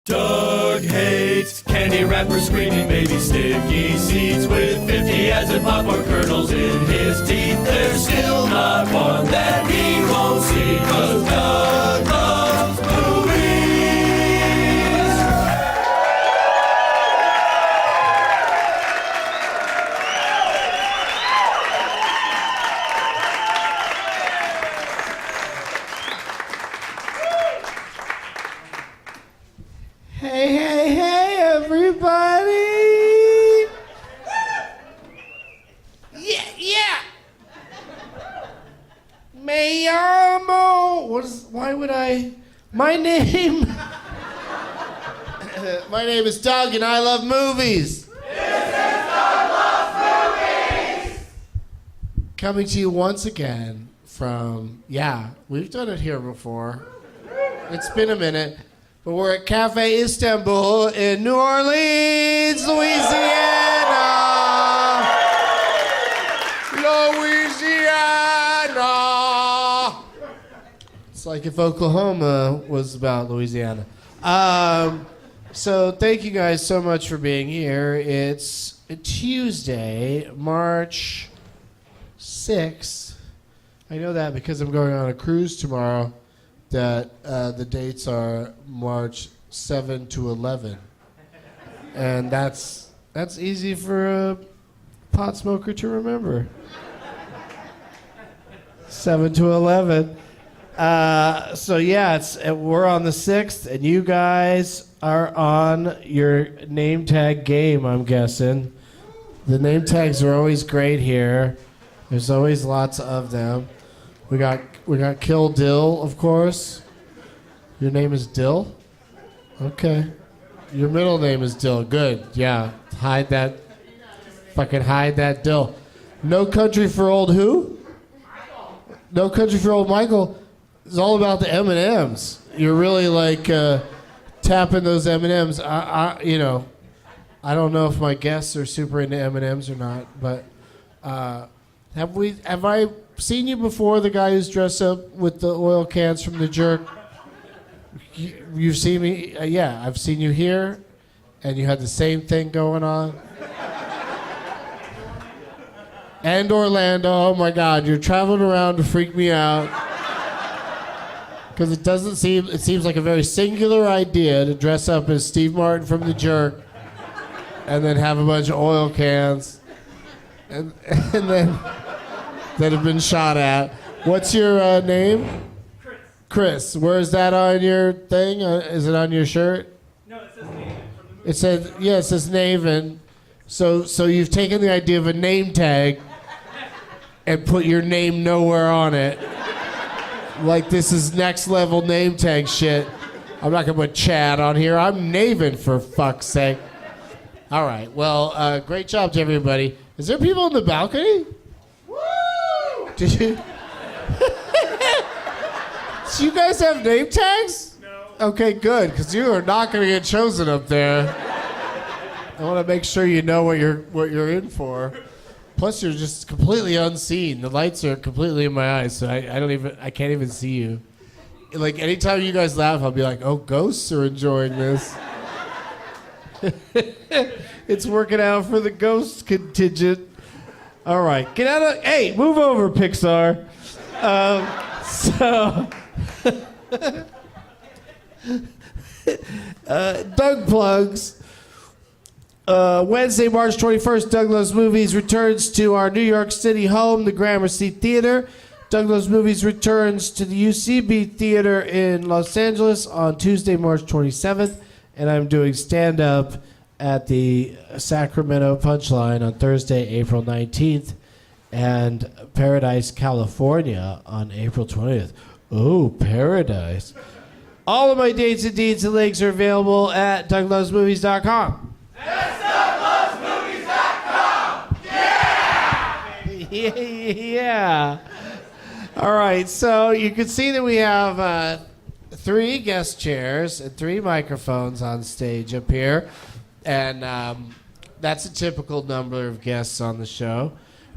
Doug hates candy wrappers, screaming baby sticky seeds with 50 as in popcorn kernels in his teeth. There's still not one that he won't see, 'cause Doug loves movies. Hey, everybody! Yeah! Me llamo... Why would I... My name... My name is Doug, and I love movies. This is Doug Loves Movies! Coming to you once again from... Yeah, we've done it here before. It's been a minute. But we're at Cafe Istanbul in New Orleans, Louisiana. Louisiana. It's like if Oklahoma was about Louisiana. So thank you guys so much for being here. It's Tuesday, March 6th. I know that because I'm going on a cruise tomorrow. That the dates are March 7 to 11. And that's easy for a pot smoker to remember. 7 to 11. So yeah, we're on the 6th, and you guys are on your name tag game, I'm guessing. The name tags are always great here. There's always lots of them. We got Kill Dill, of course. Your name is Dill? Okay. Your middle name is Dill. Good. Yeah. Hide that Dill. No Country for Old who? Michael. No Country for Old Michael is all about the M&Ms. You're really like tapping those M&Ms. I don't know if my guests are super into M&Ms or not, but have I seen you before, the guy who's dressed up with the oil cans from The Jerk? You've seen me? Yeah, I've seen you here, and you had the same thing going on. And Orlando, oh my God, you're traveling around to freak me out. Because it seems like a very singular idea to dress up as Steve Martin from The Jerk, and then have a bunch of oil cans, and then... that have been shot at. What's your name? Chris. Where's that on your thing? Is it on your shirt? No, it says Naven. It says Naven. So you've taken the idea of a name tag and put your name nowhere on it. Like this is next level name tag shit. I'm not gonna put Chad on here. I'm Naven, for fuck's sake. All right. Well, great job to everybody. Is there people in the balcony? Did you? So you guys have name tags? No. Okay, good, because you are not going to get chosen up there. I want to make sure you know what you're in for. Plus, you're just completely unseen. The lights are completely in my eyes, so I can't even see you. Like anytime you guys laugh, I'll be like, "Oh, ghosts are enjoying this." It's working out for the ghost contingent. All right, get out of... Hey, move over, Pixar. Doug plugs. Wednesday, March 21st, Doug Loves Movies returns to our New York City home, the Gramercy Theater. Doug Loves Movies returns to the UCB Theater in Los Angeles on Tuesday, March 27th. And I'm doing stand-up at the Sacramento Punchline on Thursday, April 19th, and Paradise, California on April 20th. Oh, Paradise. All of my dates and deeds and links are available at DougLovesMovies.com. That's DougLovesMovies.com! Yeah! Yeah. All right, so you can see that we have 3 guest chairs and 3 microphones on stage up here. And that's a typical number of guests on the show.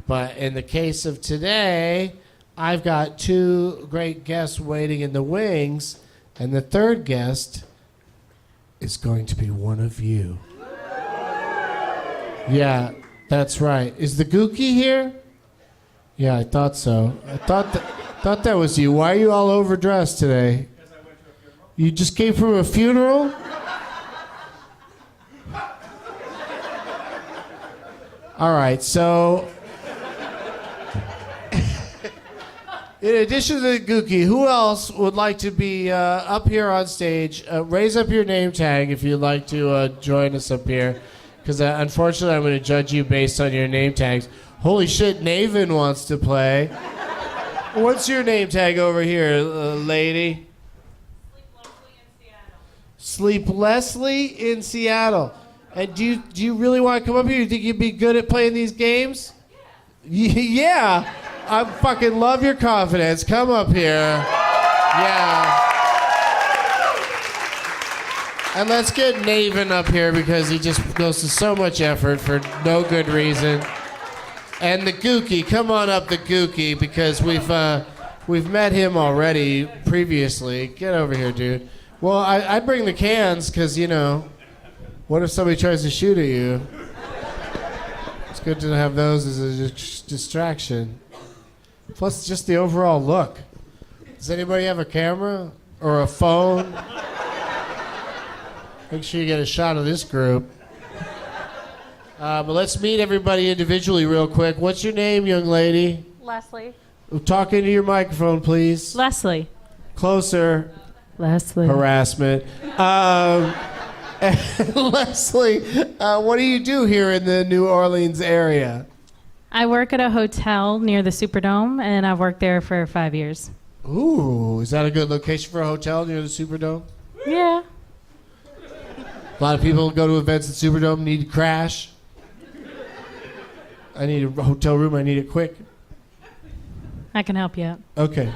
But in the case of today, I've got 2 great guests waiting in the wings. And the third guest is going to be one of you. Yeah, that's right. Is the Gookie here? Yeah, I thought so. I thought that was you. Why are you all overdressed today? You just came from a funeral? All right, so in addition to the Gookie, who else would like to be up here on stage? Raise up your name tag if you'd like to join us up here, because unfortunately I'm going to judge you based on your name tags. Holy shit, Naven wants to play. What's your name tag over here, lady? Sleep Leslie in Seattle. And do you really want to come up here? You think you'd be good at playing these games? Yeah. I fucking love your confidence. Come up here. Yeah. And let's get Naven up here because he just goes to so much effort for no good reason. And the Gookie, come on up, the Gookie, because we've met him already previously. Get over here, dude. Well, I'd bring the cans because, you know, what if somebody tries to shoot at you? It's good to have those as a distraction. Plus, just the overall look. Does anybody have a camera or a phone? Make sure you get a shot of this group. But let's meet everybody individually real quick. What's your name, young lady? Leslie. Talk into your microphone, please. Leslie. Closer. Leslie. Harassment. Leslie, what do you do here in the New Orleans area? I work at a hotel near the Superdome, and I've worked there for 5 years. Ooh, is that a good location for a hotel near the Superdome? Yeah. A lot of people go to events at Superdome, need to crash. I need a hotel room, I need it quick. I can help you out. Okay.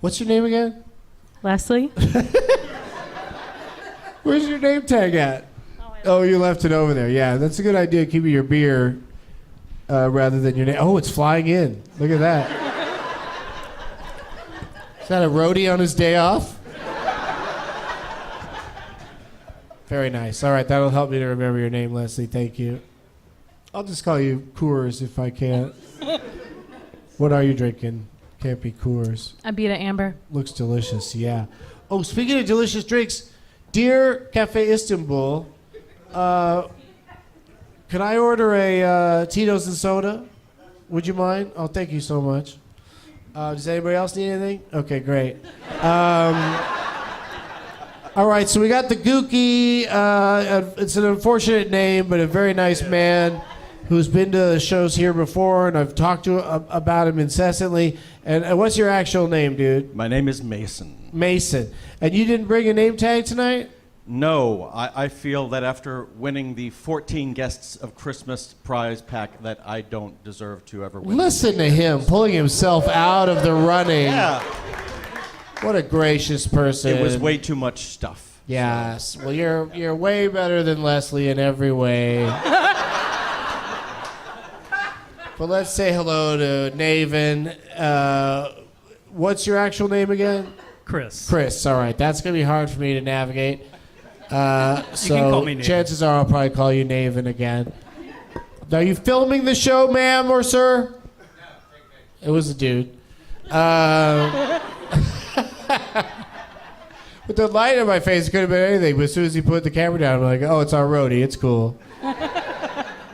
What's your name again? Leslie? Where's your name tag at? Oh, you left it over there. Yeah, that's a good idea, keeping your beer rather than your name. Oh, it's flying in. Look at that. Is that a roadie on his day off? Very nice. All right, that'll help me to remember your name, Leslie. Thank you. I'll just call you Coors if I can't. What are you drinking? Can't be Coors. I beat an Amber. Looks delicious, yeah. Oh, speaking of delicious drinks, dear Cafe Istanbul, could I order a Tito's and soda? Would you mind? Oh, thank you so much. Does anybody else need anything? Okay, great. All right, so we got the Gookie. It's an unfortunate name, but a very nice man who's been to the shows here before, and I've talked to about him incessantly. And what's your actual name, dude? My name is Mason. Mason. And you didn't bring a name tag tonight? No, I feel that after winning the 14 Guests of Christmas prize pack that I don't deserve to ever win. Listen to him pulling himself out of the running. Yeah. What a gracious person. It was way too much stuff. Yes. Well, you're way better than Leslie in every way. But let's say hello to Naven. What's your actual name again? Chris. Chris. All right. That's going to be hard for me to navigate. You can call me Naven. Chances are I'll probably call you Naven again. Are you filming the show, ma'am or sir? No, it was a dude. With the light in my face, it could have been anything. But as soon as he put the camera down, I'm like, oh, it's our roadie. It's cool.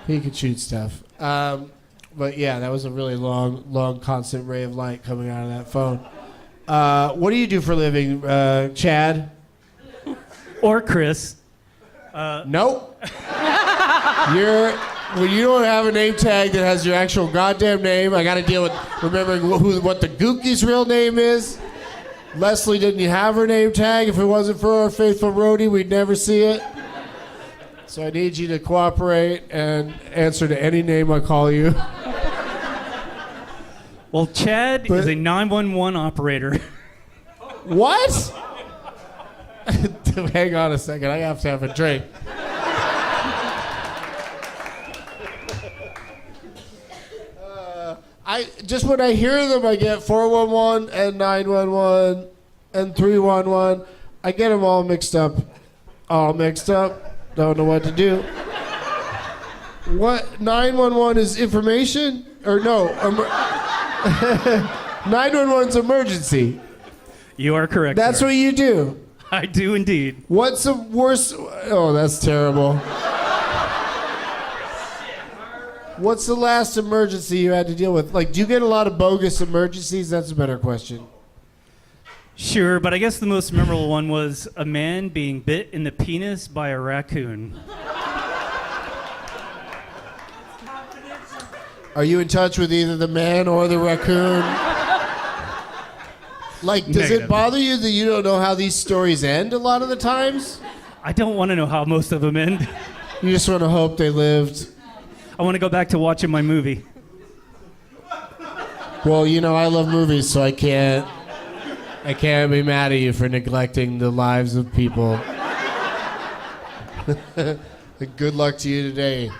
He can shoot stuff. But yeah, that was a really long, constant ray of light coming out of that phone. What do you do for a living, Chad? Or Chris. Nope. When you don't have a name tag that has your actual goddamn name, I got to deal with remembering what the Gookie's real name is. Leslie didn't have her name tag. If it wasn't for our faithful roadie, we'd never see it. So I need you to cooperate and answer to any name I call you. Well, Chad is a 911 operator. What? Hang on a second. I have to have a drink. When I hear them, I get 411 and 911 and 311. I get them all mixed up. All mixed up. Don't know what to do. What? 911 is information? Or no? 911's emergency. You are correct. That's sir. what you do. I do indeed. What's the worst? Oh, that's terrible. What's the last emergency you had to deal with? Like, do you get a lot of bogus emergencies? That's a better question. Sure, but I guess the most memorable one was a man being bit in the penis by a raccoon. Are you in touch with either the man or the raccoon? Like, does Negative. it bother you that you don't know how these stories end a lot of the times? I don't want to know how most of them end. You just want to hope they lived. I want to go back to watching my movie. Well, you know, I love movies, so I can't be mad at you for neglecting the lives of people. Good luck to you today,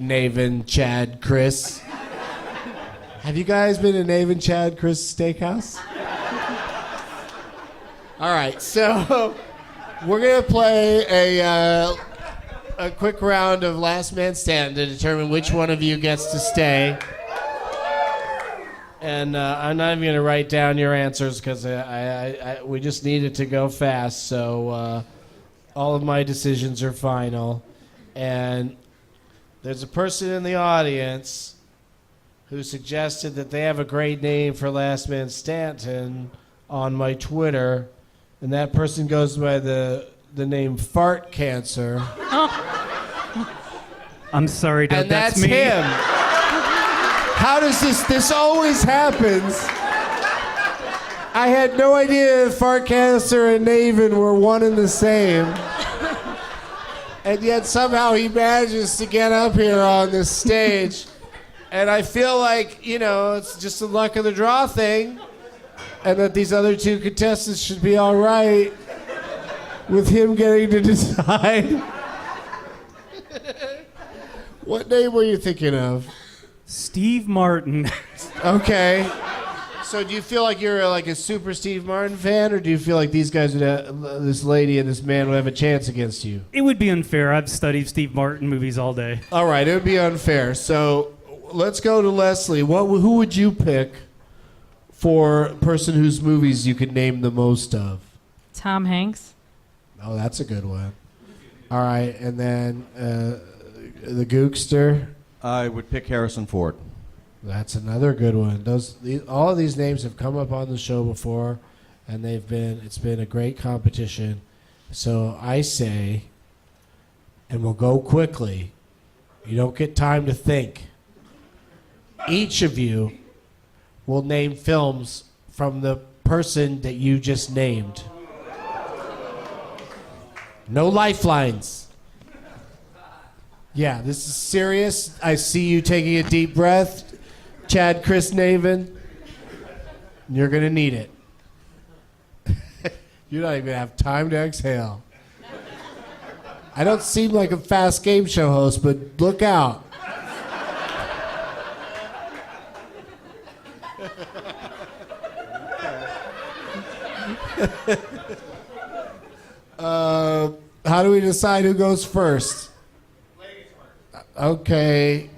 Naven, Chad, Chris. Have you guys been to Naven, Chad, Chris Steakhouse? All right, so we're gonna play a quick round of Last Man Stand to determine which one of you gets to stay. And I'm not even going to write down your answers because we just need it to go fast. So all of my decisions are final. And there's a person in the audience who suggested that they have a great name for Last Man Stanton on my Twitter. And that person goes by the name Fart Cancer. I'm sorry, Doug. And that's me. him. How does this always happens. I had no idea Fart Cancer and Naven were one and the same. And yet somehow he manages to get up here on this stage. And I feel like, you know, it's just the luck of the draw thing. And that these other two contestants should be all right with him getting to decide. What name were you thinking of? Steve Martin. Okay. So do you feel like you're like a super Steve Martin fan, or do you feel like these guys would have, this lady and this man would have a chance against you? It would be unfair. I've studied Steve Martin movies all day. All right, it would be unfair. So let's go to Leslie. Who would you pick for a person whose movies you could name the most of? Tom Hanks. Oh, that's a good one. All right, and then the Gookster. I would pick Harrison Ford. That's another good one. All of these names have come up on the show before, and it's been a great competition. So I say, and we'll go quickly. You don't get time to think. Each of you will name films from the person that you just named. No lifelines. Yeah, this is serious. I see you taking a deep breath. Chad, Chris, Naven. You're going to need it. You're not even going to have time to exhale. I don't seem like a fast game show host, but look out. How do we decide who goes first? Okay.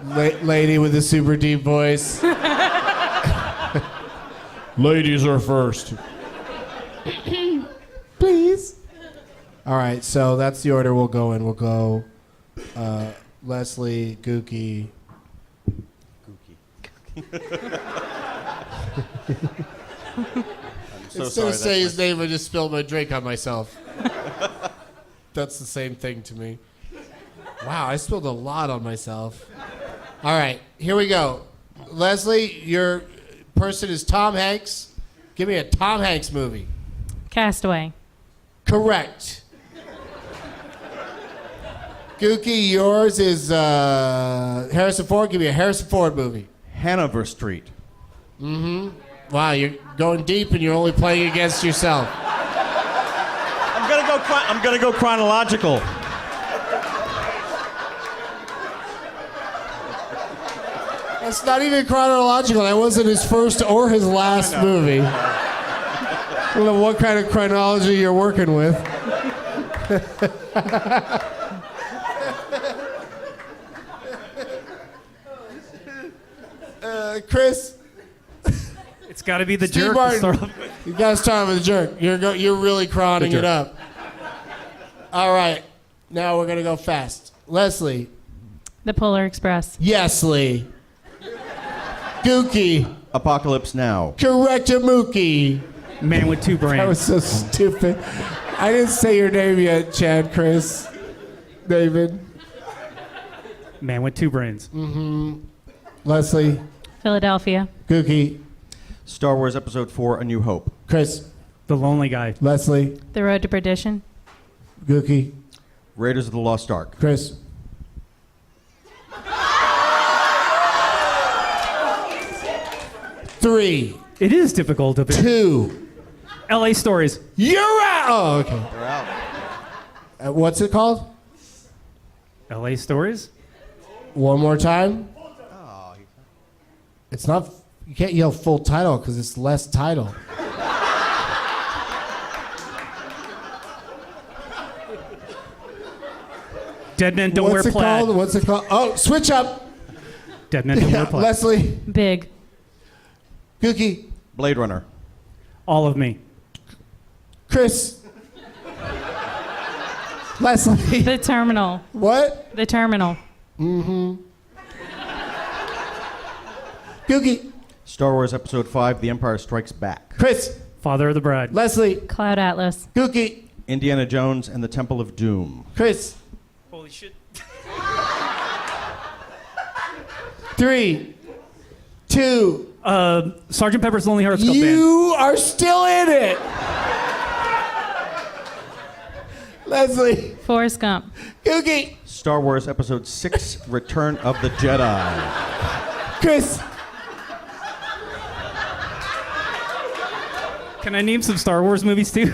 Lady with a super deep voice. Ladies are first. Please. All right, so that's the order we'll go in. We'll go Leslie, Gookie. Instead of saying his name, I just spilled my drink on myself. That's the same thing to me. Wow, I spilled a lot on myself. All right, here we go. Leslie, your person is Tom Hanks. Give me a Tom Hanks movie. Castaway. Correct. Gookie, yours is Harrison Ford. Give me a Harrison Ford movie. Hanover Street. Mm-hmm. Wow, you're going deep and you're only playing against yourself. I'm gonna go chronological. That's not even chronological. That wasn't his first or his last movie. don't know what kind of chronology you're working with. Chris, It's got to be the Steve jerk. Martin. To start off with. you got to start with a jerk. You're really crowding The it jerk. up. All right, now we're gonna go fast. Leslie, The Polar Express. Yesly, Gookie, Apocalypse Now. Correctamuki. Man with two brains. That was so stupid. I didn't say your name yet, Chad, Chris, David, Man with two brains. Leslie, Philadelphia. Gookie, Star Wars Episode 4, A New Hope. Chris, The lonely guy. Leslie, The Road to Perdition. Gookie, Raiders of the Lost Ark. Chris. Three, It is difficult to pick. 2, L.A. stories. you're out. Oh, okay. They're out. What's it called? L.A. stories. One more time. It's not. You can't yell full title because it's less title. Dead men don't wear What's it plaid. called? What's it called? Oh, switch up. Dead men don't wear Yeah, plaid. Leslie, Big. Cookie, Blade Runner. All of me. Chris, Leslie. The Terminal. What? The Terminal. Cookie, Star Wars Episode 5, The Empire Strikes Back. Chris, Father of the bride. Leslie, Cloud Atlas. Cookie, Indiana Jones and the Temple of Doom. Chris. Holy shit. 3, 2. Sergeant Pepper's Lonely Hearts Club Band. You are still in it. Leslie, Forrest Gump. Cookie, Star Wars Episode 6, Return of the Jedi. Chris, Can I name some Star Wars movies too?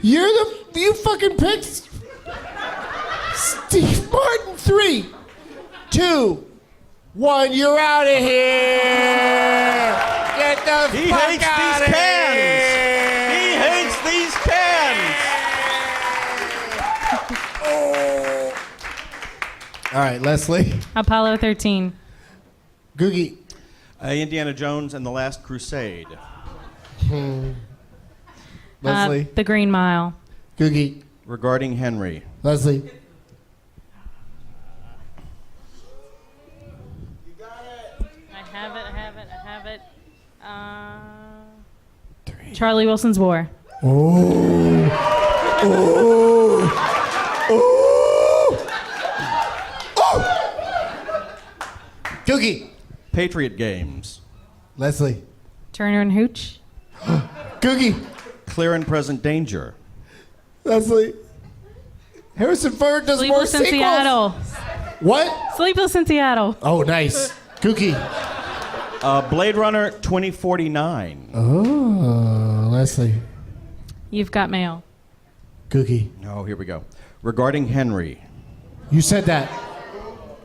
you fucking picked Steve Martin. 3, 2, 1. You're out of here. Get the He fuck hates out these of cans. here. He hates these cans. All right, Leslie, Apollo 13. Googie, Indiana Jones and the Last Crusade. Leslie, The Green Mile. Googie, Regarding Henry. Leslie. I have it. Charlie Wilson's War. Oh. Oh. Oh. Oh. Googie, Patriot Games. Leslie, Turner and Hooch. Googie, Clear and Present Danger. Leslie. Harrison Ford does more Sleepless in sequels. Seattle. What? Sleepless in Seattle. Oh, nice. Googie. Blade Runner 2049. Oh, Leslie. You've Got Mail. Googie. Oh, here we go. Regarding Henry. You said that.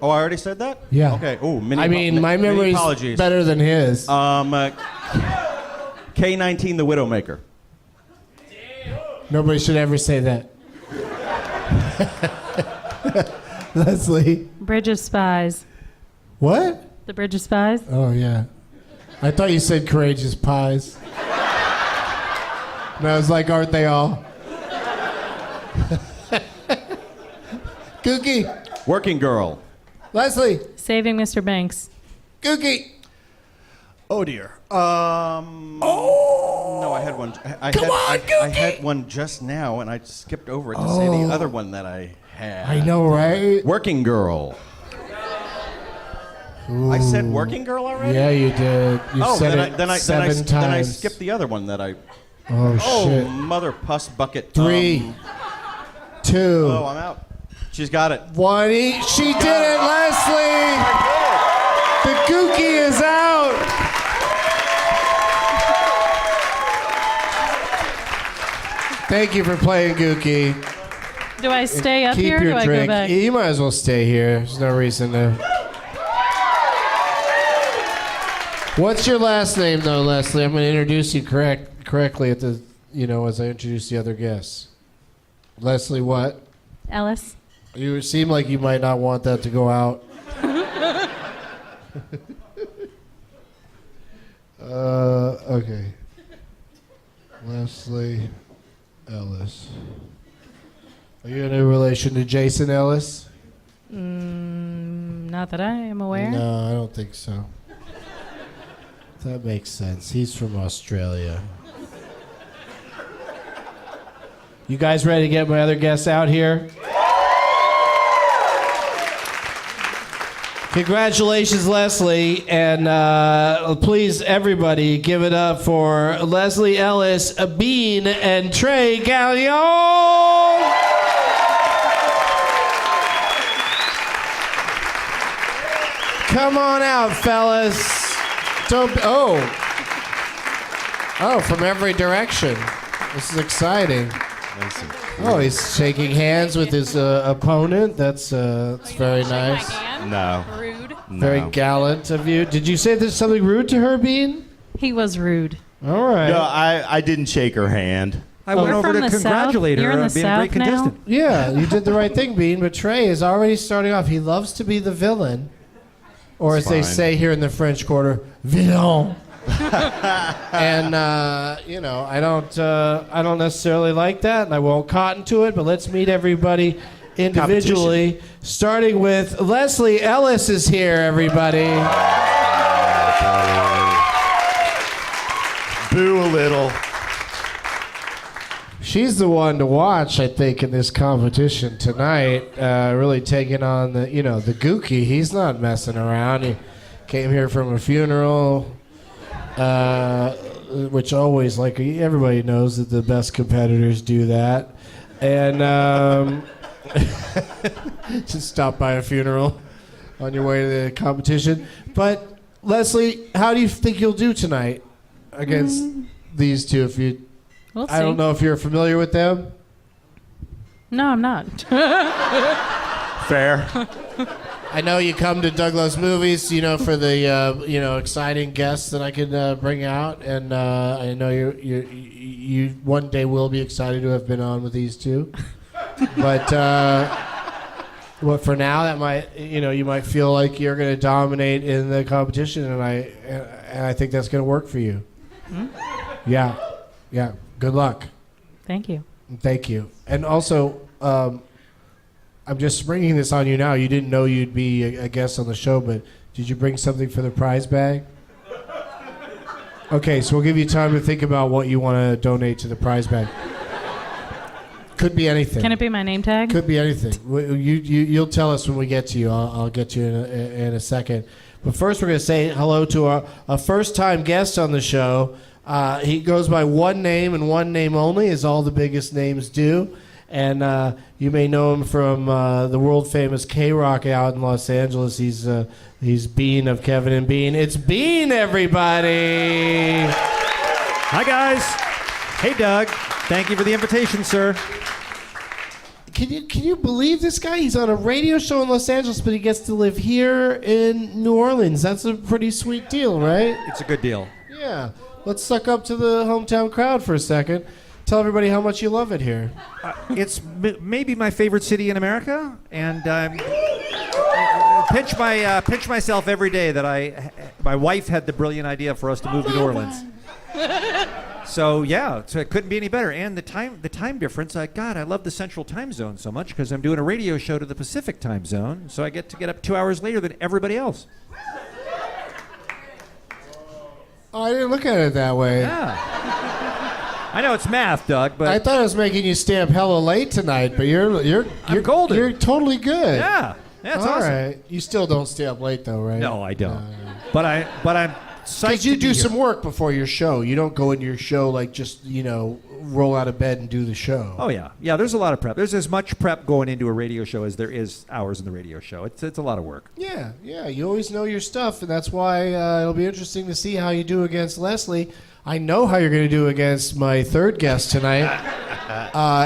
Oh, I already said that? Yeah. Okay. Oh, I mean, my memory's apologies. better than his. K-19, The Widowmaker. Nobody should ever say that. Leslie. Bridge of Spies. What? The Bridge of Spies. Oh, yeah. I thought you said Courageous Pies. And I was like, aren't they all? Googie. Working Girl. Leslie. Saving Mr. Banks. Googie. Oh, dear. No, I had one. I had one just now, and I skipped over it to say the other one that I had. I know, right? Working Girl. I said Working Girl already? Yeah, you did. You said it seven times. Then I skipped the other one that I... Oh, shit. Mother puss bucket. 3, 2, Oh, I'm out. She's got it. 1. She did it, Leslie. The Gookie is out. Thank you for playing Gookie. Do I stay up Keep here or your do I drink. go back? You might as well stay here. There's no reason to. What's your last name, though, Leslie? I'm going to introduce you correctly at the, as I introduce the other guests. Leslie, what? Ellis. You seem like you might not want that to go out. Okay. Leslie Ellis. Are you in a relation to Jason Ellis? Not that I am aware. No, I don't think so. That makes sense. He's from Australia. You guys ready to get my other guests out here? Congratulations, Leslie, and please, everybody, give it up for Leslie Ellis, Bean, and Trey Galyon. Come on out, fellas. Oh, from every direction. This is exciting. Oh, he's shaking hands with his opponent. That's very nice. No. Rude. Very gallant of you. Did you say there's something rude to her, Bean? He was rude. All right. No, I didn't shake her hand. I went You're over from to the congratulate South? You're her in on the being a great South now? contestant. Yeah, you did the right thing, Bean. But Trey is already starting off. He loves to be the villain, or as they fine. say here in the French Quarter, villain. And I don't necessarily like that, and I won't cotton to it. But let's meet everybody individually, starting with Leslie Ellis is here. Everybody, Boo a little. she's the one to watch, I think, in this competition tonight. Really taking on the Gookie. He's not messing around. He came here from a funeral. Which always, like everybody knows that the best competitors do that. And just stop by a funeral on your way to the competition. But Leslie, how do you think you'll do tonight against these two? We'll see. I don't know if you're familiar with them. No, I'm not. Fair. I know you come to Douglas Movies, for the exciting guests that I can bring out, and I know you one day will be excited to have been on with these two. But for now, that might you might feel like you're going to dominate in the competition, and I think that's going to work for you. Yeah. Good luck. Thank you. Thank you. And also, I'm just springing this on you now. You didn't know you'd be a guest on the show, but did you bring something for the prize bag? Okay, so we'll give you time to think about what you want to donate to the prize bag. Could be anything. Can it be my name tag? Could be anything. You'll tell us when we get to you. I'll get to you in a second. But first, we're going to say hello to a first-time guest on the show. He goes by one name and one name only, as all the biggest names do. And you may know him from the world-famous K-Rock out in Los Angeles. He's Bean of Kevin and Bean. It's Bean, everybody! Hi, guys. Hey, Doug. Thank you for the invitation, sir. Can you believe this guy? He's on a radio show in Los Angeles, but he gets to live here in New Orleans. That's a pretty sweet deal, right? It's a good deal. Yeah. Let's suck up to the hometown crowd for a second. Tell everybody how much you love it here. It's maybe my favorite city in America, and pinch myself every day that my wife had the brilliant idea for us to move to New Orleans. So it couldn't be any better. And the time difference, I love the Central Time Zone so much because I'm doing a radio show to the Pacific Time Zone, so I get to get up 2 hours later than everybody else. Oh, I didn't look at it that way. Yeah. I know it's math, Doug, but I thought I was making you stay up hella late tonight, but you're golden. You're totally good. yeah, that's All awesome. right. You still don't stay up late though, right? No, I don't. But I'm psyched. Because you to be do here. some work before your show. You don't go into your show like just roll out of bed and do the show. Oh yeah. There's a lot of prep. There's as much prep going into a radio show as there is hours in the radio show. It's a lot of work. Yeah. You always know your stuff, and that's why it'll be interesting to see how you do against Leslie. I know how you're going to do against my third guest tonight.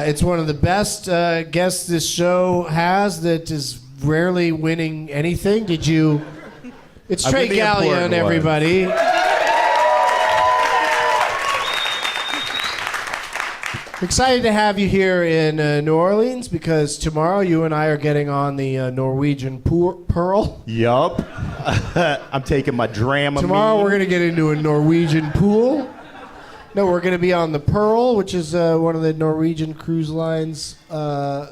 It's one of the best guests this show has that is rarely winning anything. It's Trey Galyon, everybody. Excited to have you here in New Orleans because tomorrow you and I are getting on the Norwegian Pearl. Yup. I'm taking my Dramamine. Tomorrow we're going to get into a Norwegian pool. No, we're going to be on the Pearl, which is one of the Norwegian Cruise Line's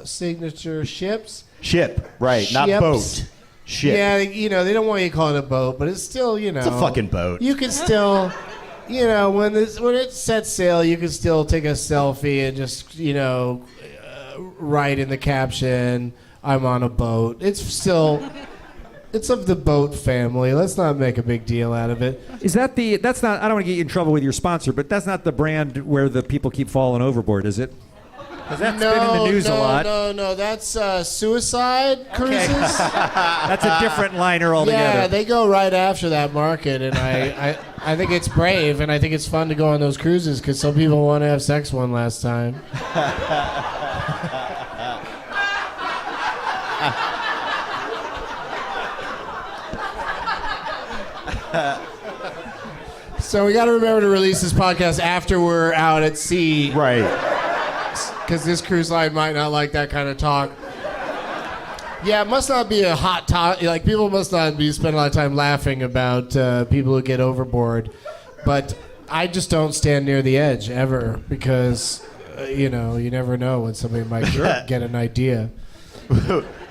signature ships. Ship, right, not Ships. boat. Ship. Yeah, they don't want you to call it a boat, but it's still, It's a fucking boat. You can still, when it sets sail, you can still take a selfie and just, write in the caption, "I'm on a boat." It's of the boat family. Let's not make a big deal out of it. Is that that's not, I don't want to get you in trouble with your sponsor, but that's not the brand where the people keep falling overboard, is it? Because that's been in the news a lot. No, that's Suicide Cruises. That's a different liner altogether. Yeah, they go right after that market, and I think it's brave, and I think it's fun to go on those cruises because some people want to have sex one last time. So we got to remember to release this podcast after we're out at sea. Right. Because this cruise line might not like that kind of talk. Yeah, it must not be a hot topic. Like, people must not be spending a lot of time laughing about people who get overboard. But I just don't stand near the edge ever because, you never know when somebody might get an idea.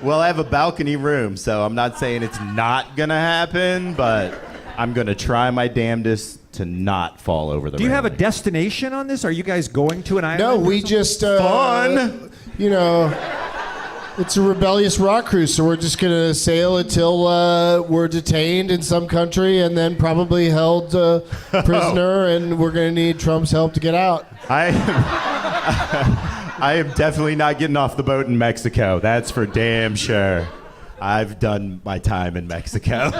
Well, I have a balcony room, so I'm not saying it's not going to happen, but I'm going to try my damnedest to not fall over the Do you have a railing. destination on this? Are you guys going to an island? No, or we something? just Fun. It's a rebellious rock cruise, so we're just gonna sail until we're detained in some country and then probably held prisoner, and we're gonna need Trump's help to get out. I am definitely not getting off the boat in Mexico. That's for damn sure. I've done my time in Mexico.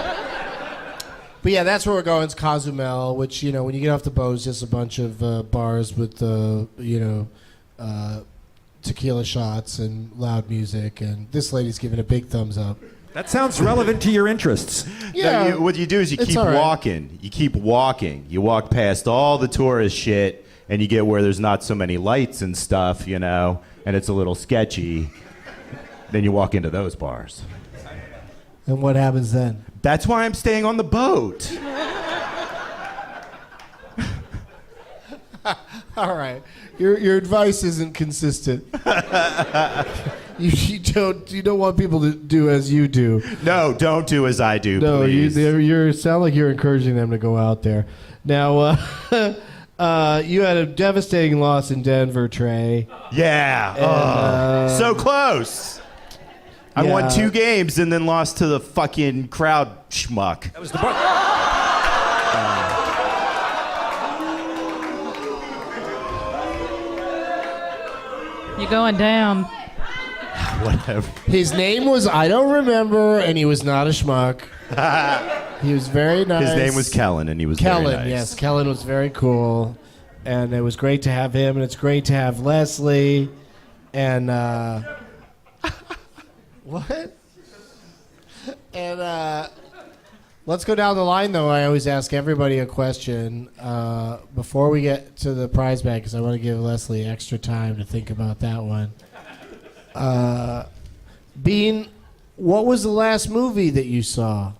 But yeah, that's where we're going. It's Cozumel, which when you get off the boat, it's just a bunch of bars with tequila shots and loud music, and this lady's giving a big thumbs up. That sounds relevant to your interests. Yeah, No, what you do is you it's keep all right. walking. You keep walking. You walk past all the tourist shit, and you get where there's not so many lights and stuff, and it's a little sketchy. Then you walk into those bars. And what happens then? That's why I'm staying on the boat. All right, your advice isn't consistent. you don't want people to do as you do. No, don't do as I do, No, please. you sound like you're encouraging them to go out there. Now, you had a devastating loss in Denver, Trey. Yeah. And, so close. I won yeah. 2 games and then lost to the fucking crowd schmuck. That was the bar. You're going down. Whatever. His name was I don't remember, and he was not a schmuck. He was very nice. His name was Kellen, and he was Kellen. very nice. Yes, Kellen was very cool, and it was great to have him, and it's great to have Leslie, and what? And let's go down the line, though. I always ask everybody a question before we get to the prize bag, because I want to give Leslie extra time to think about that one. Bean, what was the last movie that you saw?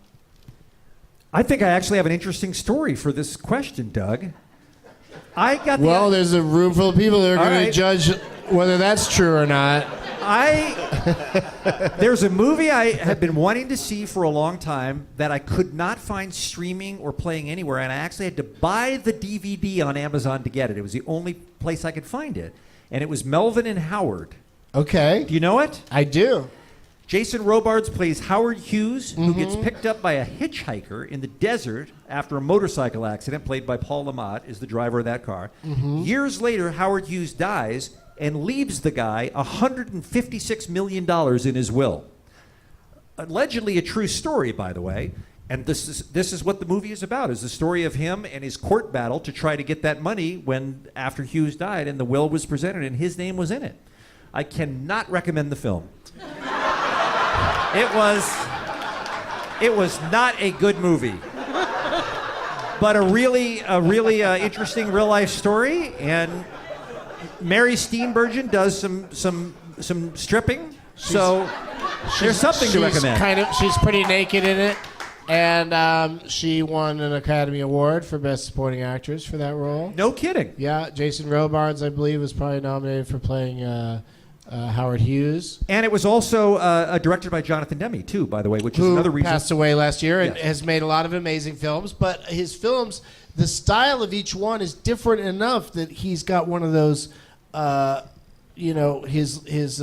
I think I actually have an interesting story for this question, Doug. I got the Well, there's a room full of people that are All going to right. judge whether that's true or not. There's a movie I have been wanting to see for a long time that I could not find streaming or playing anywhere, and I actually had to buy the DVD on Amazon to get it. It was the only place I could find it, and it was Melvin and Howard. Okay. Do you know it? I do. Jason Robards plays Howard Hughes, who gets picked up by a hitchhiker in the desert after a motorcycle accident, played by Paul Lamont, is the driver of that car. Years later, Howard Hughes dies and leaves the guy $156 million in his will. Allegedly a true story, by the way. And this is what the movie is about, is the story of him and his court battle to try to get that money when after Hughes died and the will was presented and his name was in it. I cannot recommend the film. It was not a good movie, but a really interesting real life story, and Mary Steenburgen does some stripping. So there's something to recommend. She's pretty naked in it, and she won an Academy Award for Best Supporting Actress for that role. No kidding. Yeah, Jason Robards, I believe, was probably nominated for playing Howard Hughes. And it was also directed by Jonathan Demme, too, by the way, which is another reason. Who passed away last year and has made a lot of amazing films. But his films, the style of each one is different enough that he's got one of those, his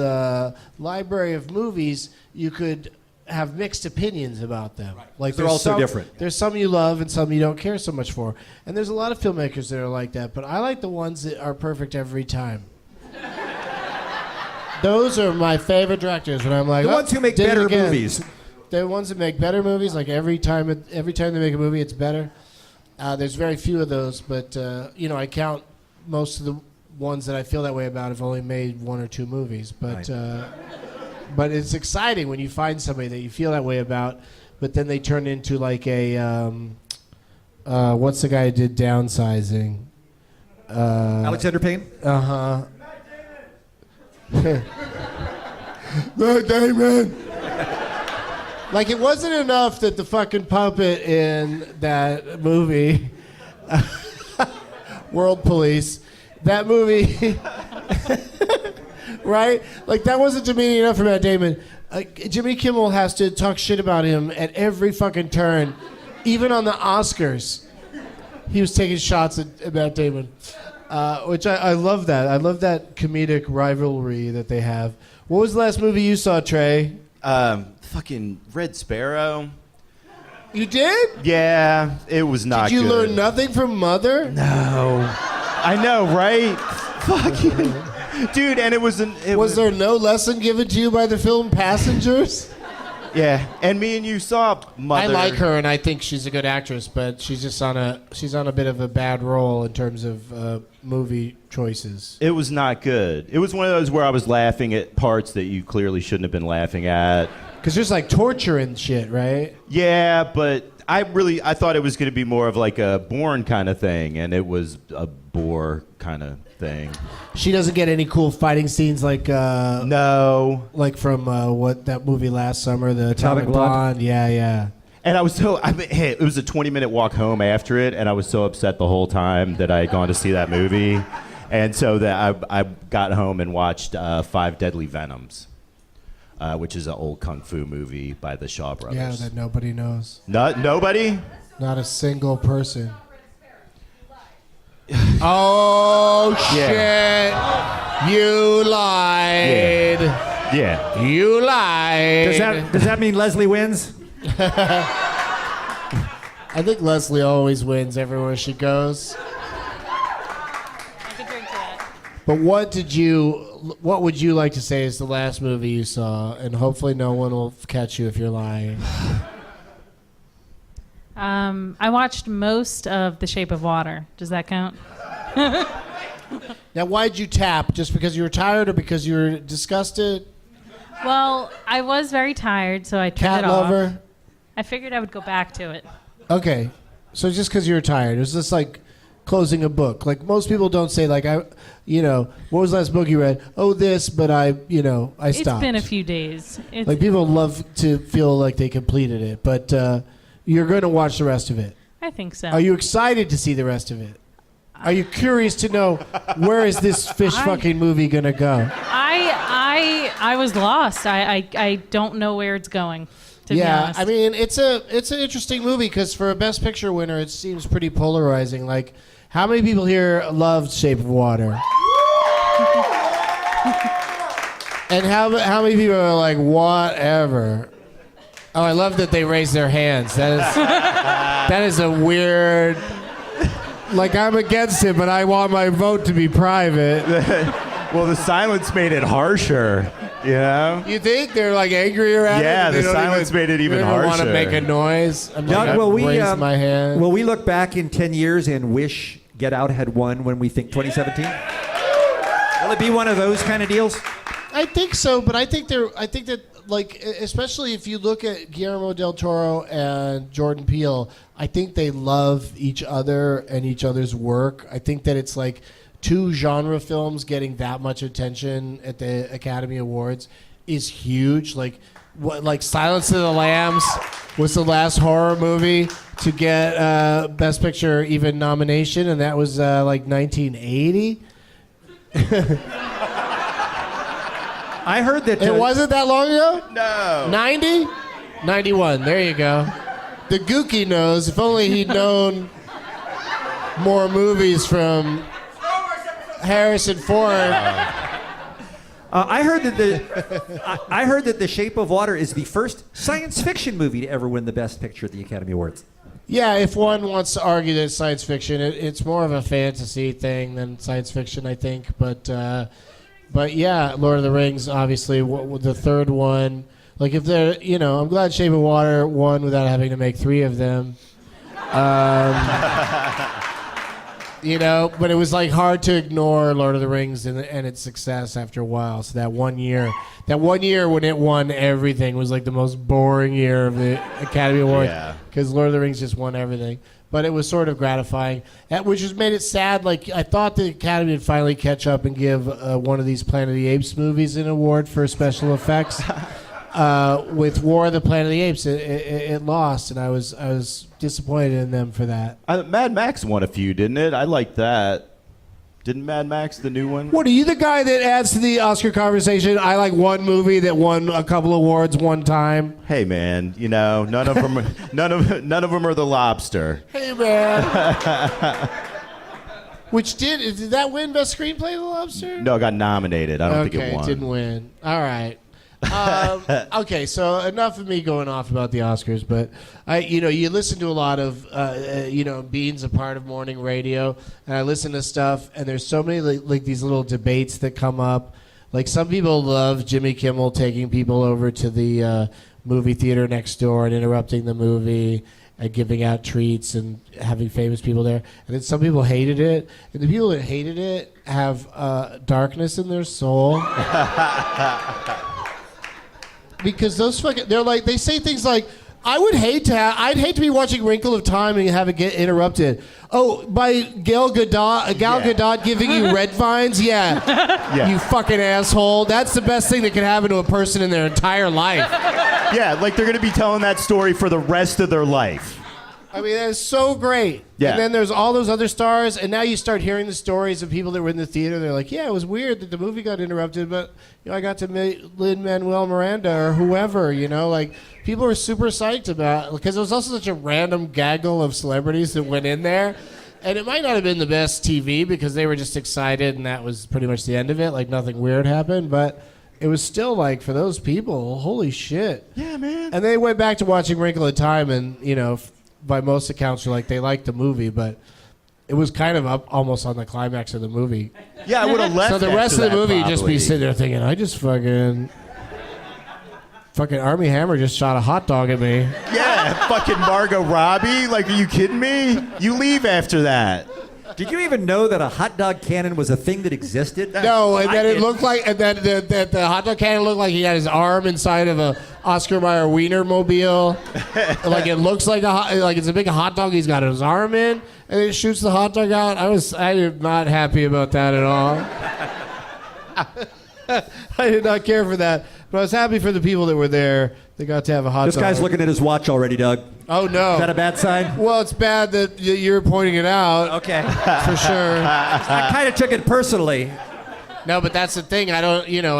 library of movies, you could have mixed opinions about them. Right. Like they're all so different. There's some you love and some you don't care so much for. And there's a lot of filmmakers that are like that. But I like the ones that are perfect every time. Those are my favorite directors. When I'm like, the ones who make better movies. The ones that make better movies, like every time they make a movie, it's better. There's very few of those, but I count most of the ones that I feel that way about have only made one or two movies. But right. But it's exciting when you find somebody that you feel that way about, but then they turn into like a what's the guy who did Downsizing? Alexander Payne. Matt Damon. Like, it wasn't enough that the fucking puppet in that movie, World Police, that movie, right? Like, that wasn't demeaning enough for Matt Damon. Jimmy Kimmel has to talk shit about him at every fucking turn, even on the Oscars. He was taking shots at Matt Damon. Which I love that. I love that comedic rivalry that they have. What was the last movie you saw, Trey? Fucking Red Sparrow. You did? Yeah, it was not good. Did you learn nothing from Mother? No. I know, right? Fucking dude, and it was Was there no lesson given to you by the film Passengers? Yeah, and me and you saw Mother. I like her, and I think she's a good actress, but she's just on a bit of a bad role in terms of movie choices. It was not good. It was one of those where I was laughing at parts that you clearly shouldn't have been laughing at. Because there's like torture and shit, right? Yeah, but I thought it was going to be more of like a Bourne kind of thing, and it was a bore kind of thing. She doesn't get any cool fighting scenes like no, like from what that movie last summer, the Atomic Blonde. Yeah. And I was it was a 20-minute walk home after it, and I was so upset the whole time that I had gone to see that movie, and so that I got home and watched Five Deadly Venoms, which is an old kung fu movie by the Shaw Brothers. Yeah, that nobody knows. Nobody? Not a single person. Oh, shit. You lied. Yeah. You lied. Does that mean Leslie wins? I think Leslie always wins everywhere she goes. I could drink to that. But what would you like to say is the last movie you saw? And hopefully no one will catch you if you're lying. I watched most of The Shape of Water. Does that count? Now, why'd you tap? Just because you were tired or because you were disgusted? Well, I was very tired, so I turned Cat it off. lover? I figured I would go back to it. Okay. So just because you were tired. It was just like closing a book. Like most people don't say like, what was the last book you read? Oh, this, but I stopped. It's been a few days. Like people love to feel like they completed it, but you're going to watch the rest of it. I think so. Are you excited to see the rest of it? Are you curious to know where is this fish fucking movie going to go? I was lost. I don't know where it's going. To be honest. I mean, it's an interesting movie because for a Best Picture winner, it seems pretty polarizing. Like, how many people here loved Shape of Water? And how many people are like, whatever? Oh, I love that they raise their hands. That is a weird. Like, I'm against it, but I want my vote to be private. Well, the silence made it harsher. You know? You think they're like angrier at it? Yeah, the silence made it even harsher. Want to make a noise? I'm Doug, raise my hand. Will we look back in 10 years and wish Get Out had won when we think 2017? Will it be one of those kind of deals? I think so, but I think that like, especially if you look at Guillermo del Toro and Jordan Peele, I think they love each other and each other's work. I think that it's like two genre films getting that much attention at the Academy Awards is huge. Like Silence of the Lambs was the last horror movie to get Best Picture even nomination, and that was like 1980. I heard that It wasn't that long ago? No. 90? 91. There you go. The Gookie knows. If only he'd known more movies from Harrison Ford. I heard that The Shape of Water is the first science fiction movie to ever win the Best Picture at the Academy Awards. Yeah, if one wants to argue that it's science fiction, it's more of a fantasy thing than science fiction, I think. But yeah, Lord of the Rings, obviously, the third one. Like if they're, I'm glad Shape of Water won without having to make three of them. But it was like hard to ignore Lord of the Rings and its success after a while. So that one year when it won everything was like the most boring year of the Academy Awards because Lord of the Rings just won everything. But it was sort of gratifying, which just made it sad. Like I thought the Academy would finally catch up and give one of these Planet of the Apes movies an award for special effects. With War of the Planet of the Apes, it lost, and I was disappointed in them for that. Mad Max won a few, didn't it? I liked that. Didn't Mad Max, the new one? What, are you the guy that adds to the Oscar conversation? I like one movie that won a couple awards one time. Hey man, none of them are The Lobster. Hey man. Did that win Best Screenplay, The Lobster? No, it got nominated. I don't think it won. It didn't win. All right. Okay, so enough of me going off about the Oscars, but you listen to a lot of, Bean's a part of morning radio, and I listen to stuff, and there's so many like these little debates that come up. Like some people love Jimmy Kimmel taking people over to the movie theater next door and interrupting the movie and giving out treats and having famous people there. And then some people hated it, and the people that hated it have darkness in their soul. Because they say things like, I'd hate to be watching Wrinkle of Time and have it get interrupted. Oh, by Gal Gadot giving you red vines? Yeah. You fucking asshole. That's the best thing that can happen to a person in their entire life. Yeah, like they're going to be telling that story for the rest of their life. I mean, that is so great. Yeah. And then there's all those other stars, and now you start hearing the stories of people that were in the theater. They're like, yeah, it was weird that the movie got interrupted, but I got to meet Lin-Manuel Miranda or whoever, like people were super psyched about it because it was also such a random gaggle of celebrities that went in there. And it might not have been the best TV because they were just excited, and that was pretty much the end of it. Like nothing weird happened, but it was still like, for those people, holy shit. Yeah, man. And they went back to watching Wrinkle of Time, and, by most accounts, are like they liked the movie, but it was kind of up almost on the climax of the movie. Yeah, I would have left. So the rest of the movie, you'd just be probably. sitting there thinking, I just fucking Armie Hammer just shot a hot dog at me. Yeah, fucking Margot Robbie. Like, are you kidding me? You leave after that. Did you even know that a hot dog cannon was a thing that existed? No, and then it looked like, and then the hot dog cannon looked like he had his arm inside of a Oscar Mayer Wiener mobile. Like it looks like it's a big hot dog he's got his arm in, and it shoots the hot dog out. I am not happy about that at all. I did not care for that, but I was happy for the people that were there. They got to have a hot dog. This guy's looking at his watch already, Doug. Oh, no. Is that a bad sign? Well, it's bad that you're pointing it out. Okay. For sure. I kind of took it personally. No, but that's the thing. I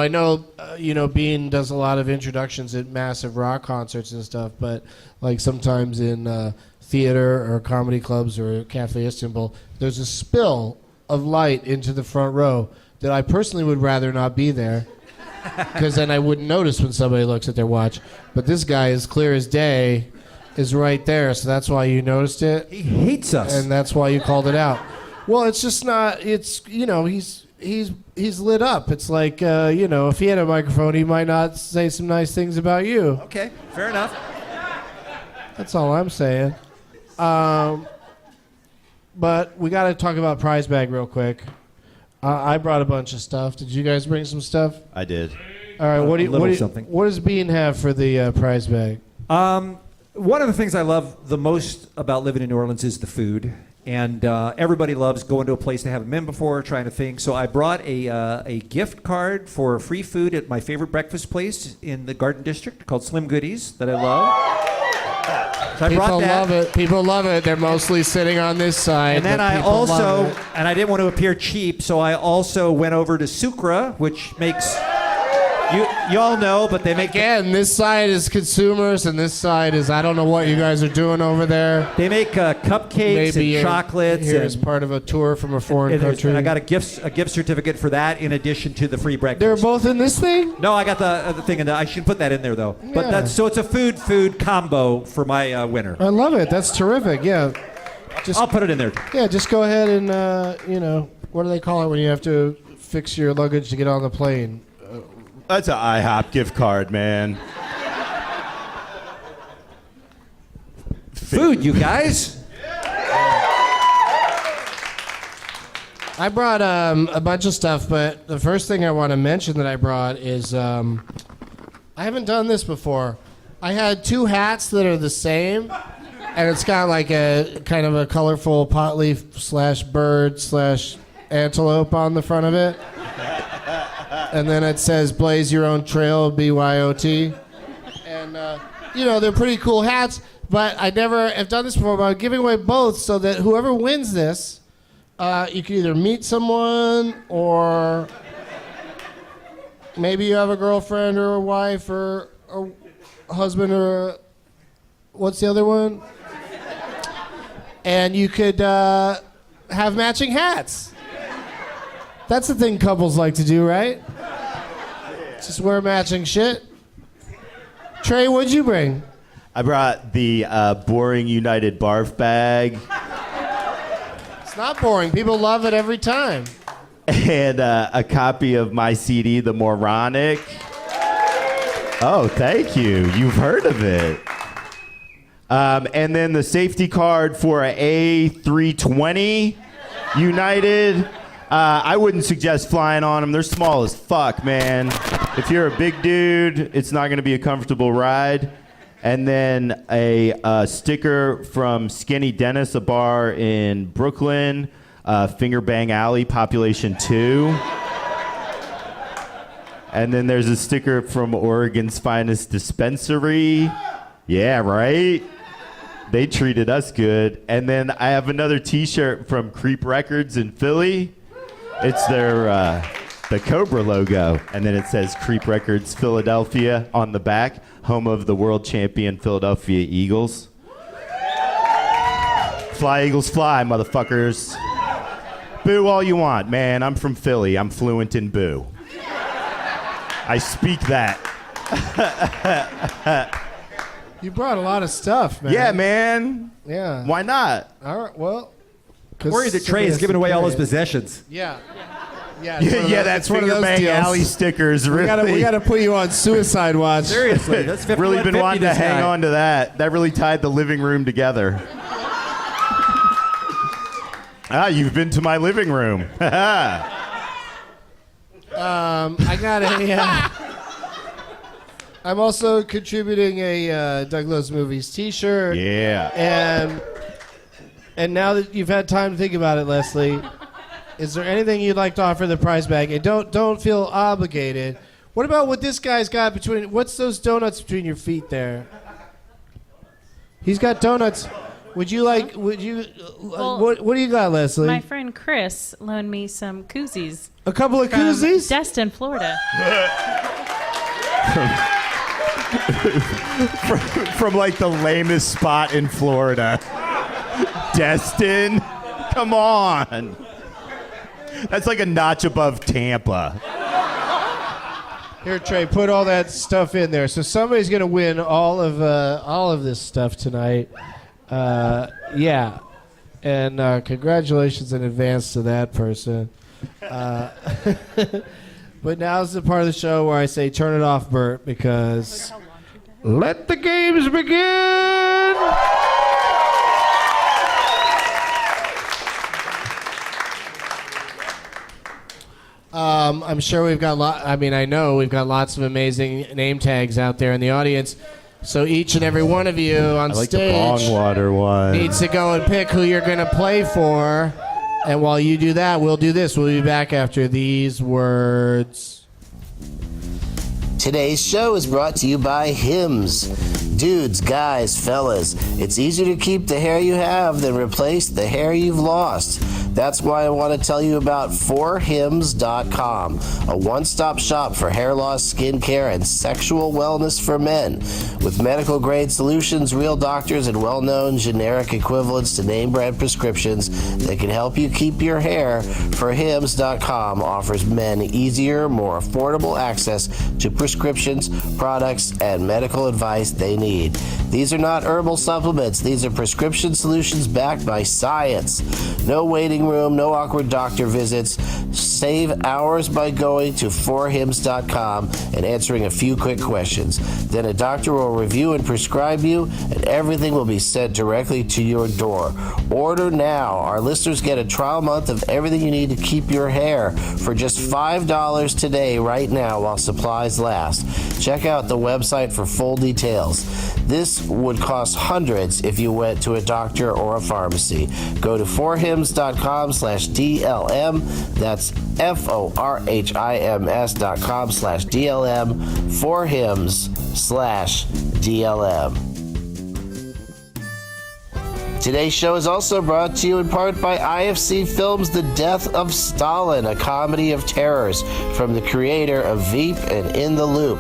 know, Bean does a lot of introductions at massive rock concerts and stuff, but like sometimes in theater or comedy clubs or Cafe Istanbul, there's a spill of light into the front row that I personally would rather not be there. Because then I wouldn't notice when somebody looks at their watch. But this guy, as clear as day, is right there. So that's why you noticed it. He hates us. And that's why you called it out. Well, it's just not, he's lit up. It's like, if he had a microphone, he might not say some nice things about you. Okay, fair enough. That's all I'm saying. But we got to talk about prize bag real quick. I brought a bunch of stuff. Did you guys bring some stuff? I did. All right. What does Bean have for the prize bag? One of the things I love the most about living in New Orleans is the food. And everybody loves going to a place they haven't been before, trying to think. So I brought a gift card for free food at my favorite breakfast place in the Garden District called Slim Goodies that I love. So I brought that. Love it. People love it. They're mostly sitting on this side. And then but I people also, love it. and I didn't want to appear cheap, so I also went over to Sucra, which makes, you all know, but they make... Again, this side is consumers, and this side is, I don't know what you guys are doing over there. They make cupcakes and chocolates. Here as part of a tour from a foreign country. And I got a gift certificate for that in addition to the free breakfast. They're both in this thing? No, I got the thing, and I should put that in there though. But Yeah. that's so it's a food combo for my winner. I love it. That's terrific. Yeah. I'll put it in there. Yeah, just go ahead and, what do they call it when you have to fix your luggage to get on the plane? That's an IHOP gift card, man. Food, you guys. I brought a bunch of stuff, but the first thing I want to mention that I brought is I haven't done this before. I had 2 hats that are the same, and it's got like a kind of a colorful pot leaf / bird / antelope on the front of it. And then it says blaze your own trail, BYOT. And, they're pretty cool hats, but I never have done this before, but I'm giving away both so that whoever wins this, you can either meet someone or maybe you have a girlfriend or a wife or a husband or what's the other one? And you could have matching hats. That's the thing couples like to do, right? Just wear matching shit. Trey, what'd you bring? I brought the Boring United barf bag. It's not boring. People love it every time. And a copy of my CD, The Moronic. Oh, thank you. You've heard of it. And then the safety card for a A320 United. I wouldn't suggest flying on them. They're small as fuck, man. If you're a big dude, it's not going to be a comfortable ride. And then a sticker from Skinny Dennis, a bar in Brooklyn, Finger Bang Alley, population 2. And then there's a sticker from Oregon's Finest Dispensary. Yeah, right? They treated us good. And then I have another T-shirt from Creep Records in Philly. It's their the Cobra logo, and then it says Creep Records Philadelphia on the back, home of the world champion Philadelphia Eagles. Fly, Eagles, fly, motherfuckers. Boo all you want, man. I'm from Philly. I'm fluent in boo. I speak that. You brought a lot of stuff, man. Yeah, man. Yeah. Why not? All right, well. Worried that Trey is giving away all his possessions. Yeah. Yeah, that's one of those Bang Alley stickers. Really, we gotta put you on suicide watch. Seriously, that's really been wanting to hang on to that. That really tied the living room together. You've been to my living room. I got a. I'm also contributing a Doug Loves Movies T-shirt. Yeah. And now that you've had time to think about it, Leslie, is there anything you'd like to offer the prize bag? And don't feel obligated. What about what this guy's got between? What's those donuts between your feet there? He's got donuts. Would you like? Would you? Well, what do you got, Leslie? My friend Chris loaned me some koozies. A couple of from koozies? Destin, Florida. from like the lamest spot in Florida. Destin? Come on. That's like a notch above Tampa. Here, Trey, put all that stuff in there. So somebody's gonna win all of this stuff tonight. Yeah, and congratulations in advance to that person. But now's the part of the show where I say, "Turn it off, Bert," because let the games begin. I'm sure we've got I know we've got lots of amazing name tags out there in the audience. So each and every one of you on I like the stage bong water one. needs to go and pick who you're going to play for. And while you do that, we'll do this. We'll be back after these words. Today's show is brought to you by Hims. Dudes, guys, fellas, it's easier to keep the hair you have than replace the hair you've lost. That's why I want to tell you about 4hims.com, a one-stop shop for hair loss, skincare, and sexual wellness for men. With medical-grade solutions, real doctors, and well-known generic equivalents to name-brand prescriptions that can help you keep your hair, 4hims.com offers men easier, more affordable access to prescriptions, products, and medical advice they need. These are not herbal supplements. These are prescription solutions backed by science. No waiting room, no awkward doctor visits. Save hours by going to 4hims.com and answering a few quick questions. Then a doctor will review and prescribe you, and everything will be sent directly to your door. Order now. Our listeners get a trial month of everything you need to keep your hair for just $5 today, right now, while supplies last. Check out the website for full details. This would cost hundreds if you went to a doctor or a pharmacy. Go to 4hims.com/DLM. That's FORHIMS.com/DLM. 4hims/DLM. Today's show is also brought to you in part by IFC Films' The Death of Stalin, a comedy of terrors from the creator of Veep and In the Loop.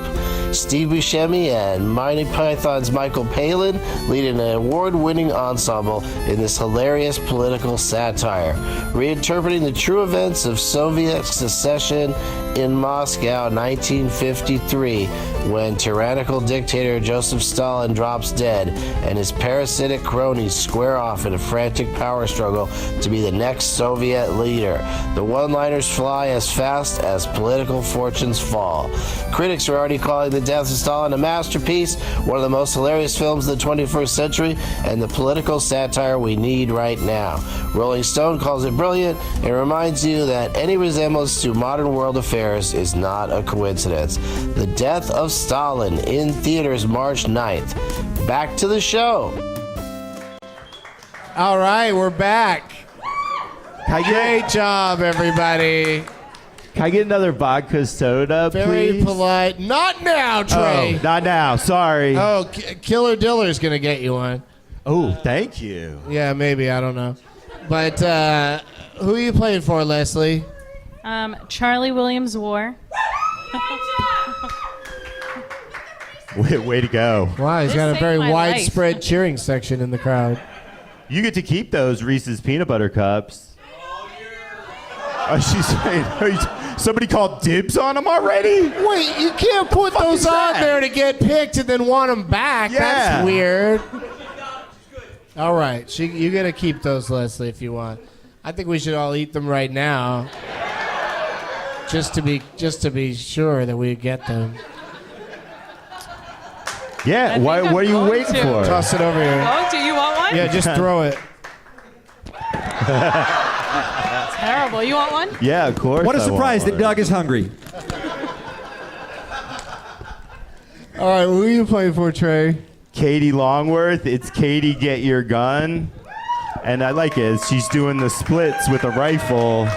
Steve Buscemi and Monty Python's Michael Palin lead an award-winning ensemble in this hilarious political satire, reinterpreting the true events of Soviet secession in Moscow 1953, when tyrannical dictator Joseph Stalin drops dead and his parasitic cronies square off in a frantic power struggle to be the next Soviet leader. The one-liners fly as fast as political fortunes fall. Critics are already calling The Death of Stalin a masterpiece, one of the most hilarious films of the 21st century, and the political satire we need right now. Rolling Stone calls it brilliant and reminds you that any resemblance to modern world affairs is not a coincidence. The Death of Stalin, in theaters March 9th. Back to the show. All right, we're back. Great job, everybody. Can I get another vodka soda, Very please? polite. Not now, Trey. Oh, not now. Sorry. Oh, Killer Diller's going to get you one. Oh, thank you. Yeah, maybe. I don't know. But who are you playing for, Leslie? Charlie Williams War. Way to go. Wow, he's This got a saved very my widespread cheering section in the crowd. You get to keep those Reese's peanut butter cups. Oh, she's saying, somebody called dibs on them already? Wait, you can't put those on there to get picked and then want them back. Yeah. That's weird. All right, you got to keep those, Leslie, if you want. I think we should all eat them right now, just to be sure that we get them. Yeah, what are you waiting for? Toss it over here. Oh, do you want one? Yeah, just throw it. Terrible. You want one? Yeah, of course. What a I want surprise that one. Doug is hungry. All right, who are you playing for, Trey? Katie Longworth. It's Katie Get Your Gun. And I like it. She's doing the splits with a rifle,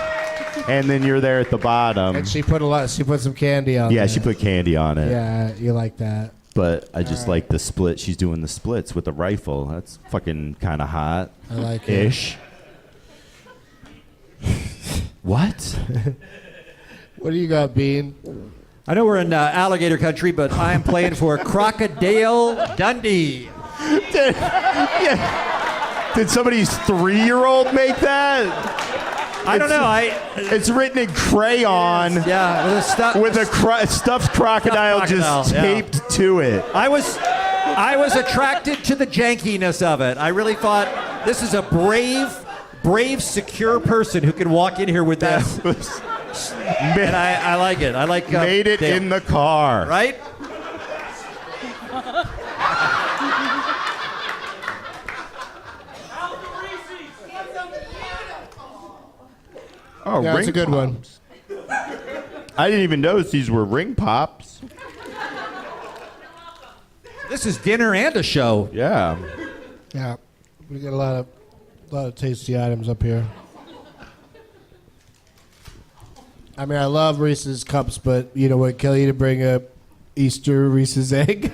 and then you're there at the bottom. And she put some candy on it. Yeah, she put candy on it. Yeah, you like that. But I just like the split. She's doing the splits with a rifle. That's fucking kind of hot. I like it. Ish. What? What do you got, Bean? I know we're in alligator country, but I am playing for Crocodile Dundee. Did somebody's 3-year-old make that? I don't know. It's written in crayon. Yeah, with a stuffed crocodile just taped to it. I was attracted to the jankiness of it. I really thought this is a brave, secure person who can walk in here with this. And I like it. I like made it in the car. Right? Oh, yeah, that's a good pops. I didn't even notice these were ring pops. This This is dinner and a show. Yeah. Yeah, we got a lot of tasty items up here. I mean, I love Reese's cups, but you know what? Kelly to bring up Easter Reese's egg.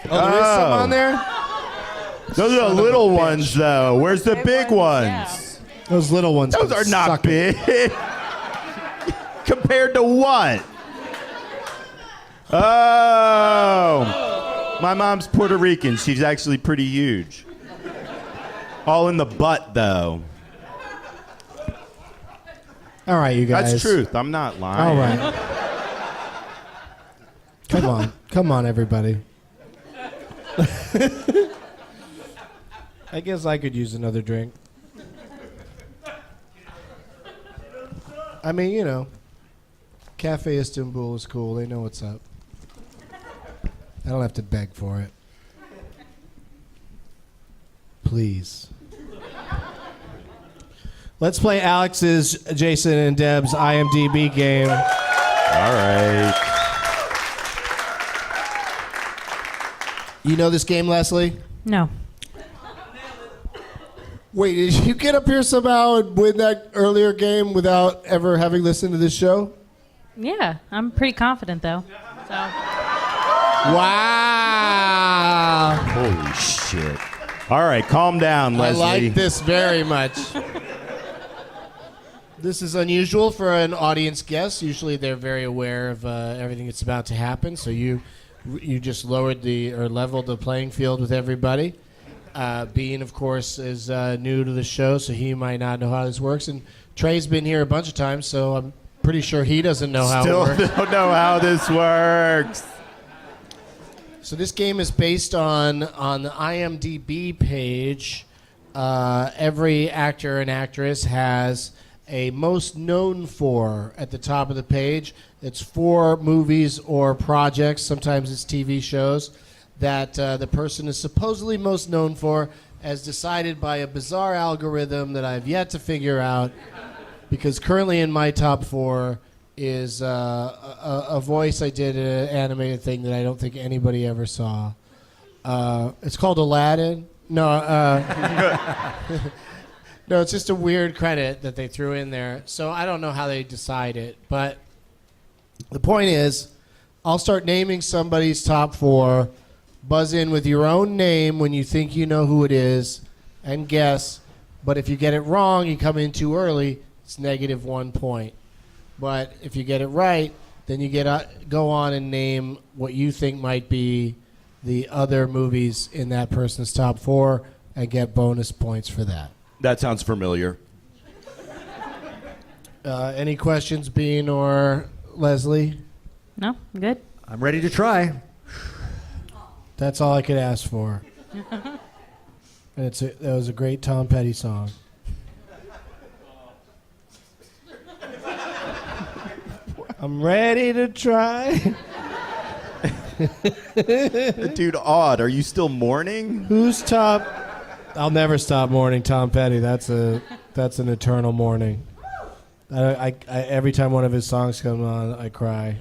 Oh, there is some on there? Those are the little ones, though. Where's the big ones? Yeah. Those little ones. Those can are not suck it. big. Compared to what? Oh. My mom's Puerto Rican. She's actually pretty huge. All in the butt, though. All right, you guys. That's truth. I'm not lying. All right. Come on, everybody. I guess I could use another drink. I mean, you know, Cafe Istanbul is cool. They know what's up. I don't have to beg for it. Please. Let's play Alex's, Jason, and Deb's IMDb game. All right. You know this game, Leslie? No. Wait, did you get up here somehow and win that earlier game without ever having listened to this show? Yeah, I'm pretty confident though. So Wow. Holy shit. All right, calm down, Leslie. I like this very much. This is unusual for an audience guest. Usually they're very aware of everything that's about to happen, so you just leveled the playing field with everybody. Bean, of course, is new to the show, so he might not know how this works. And Trey's been here a bunch of times, so I'm pretty sure he doesn't know how it works. Still don't know how this works. So this game is based on the IMDb page. Every actor and actress has a most known for at the top of the page. It's 4 movies or projects, sometimes it's TV shows, that the person is supposedly most known for, as decided by a bizarre algorithm that I've yet to figure out, because currently in my top 4 is a voice I did an animated thing that I don't think anybody ever saw. It's called Aladdin. No, no, it's just a weird credit that they threw in there. So I don't know how they decide it, but the point is, I'll start naming somebody's top 4. Buzz in with your own name when you think you know who it is, and guess. But if you get it wrong, you come in too early, it's -1 point. But if you get it right, then you go on and name what you think might be the other movies in that person's top 4 and get bonus points for that. That sounds familiar. Any questions, Bean or Leslie? no, I'm good. I'm ready to try. That's all I could ask for. And that was a great Tom Petty song. I'm ready to try. Dude, Odd, are you still mourning? Who's top? I'll never stop mourning Tom Petty. That's an eternal mourning. I every time one of his songs comes on, I cry.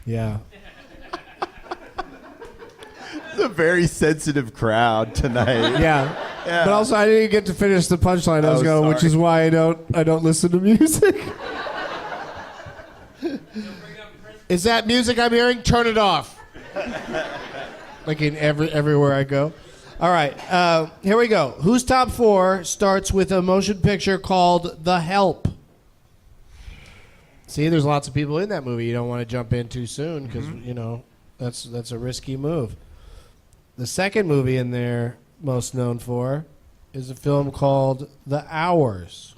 Yeah. It's a very sensitive crowd tonight. Yeah. But also, I didn't get to finish the punchline I was going, which is why I don't listen to music. Is that music I'm hearing? Turn it off. Like in everywhere I go. All right, here we go. Whose top 4 starts with a motion picture called The Help? See, there's lots of people in that movie. You don't want to jump in too soon because you know that's a risky move. The second movie in there, most known for, is a film called The Hours.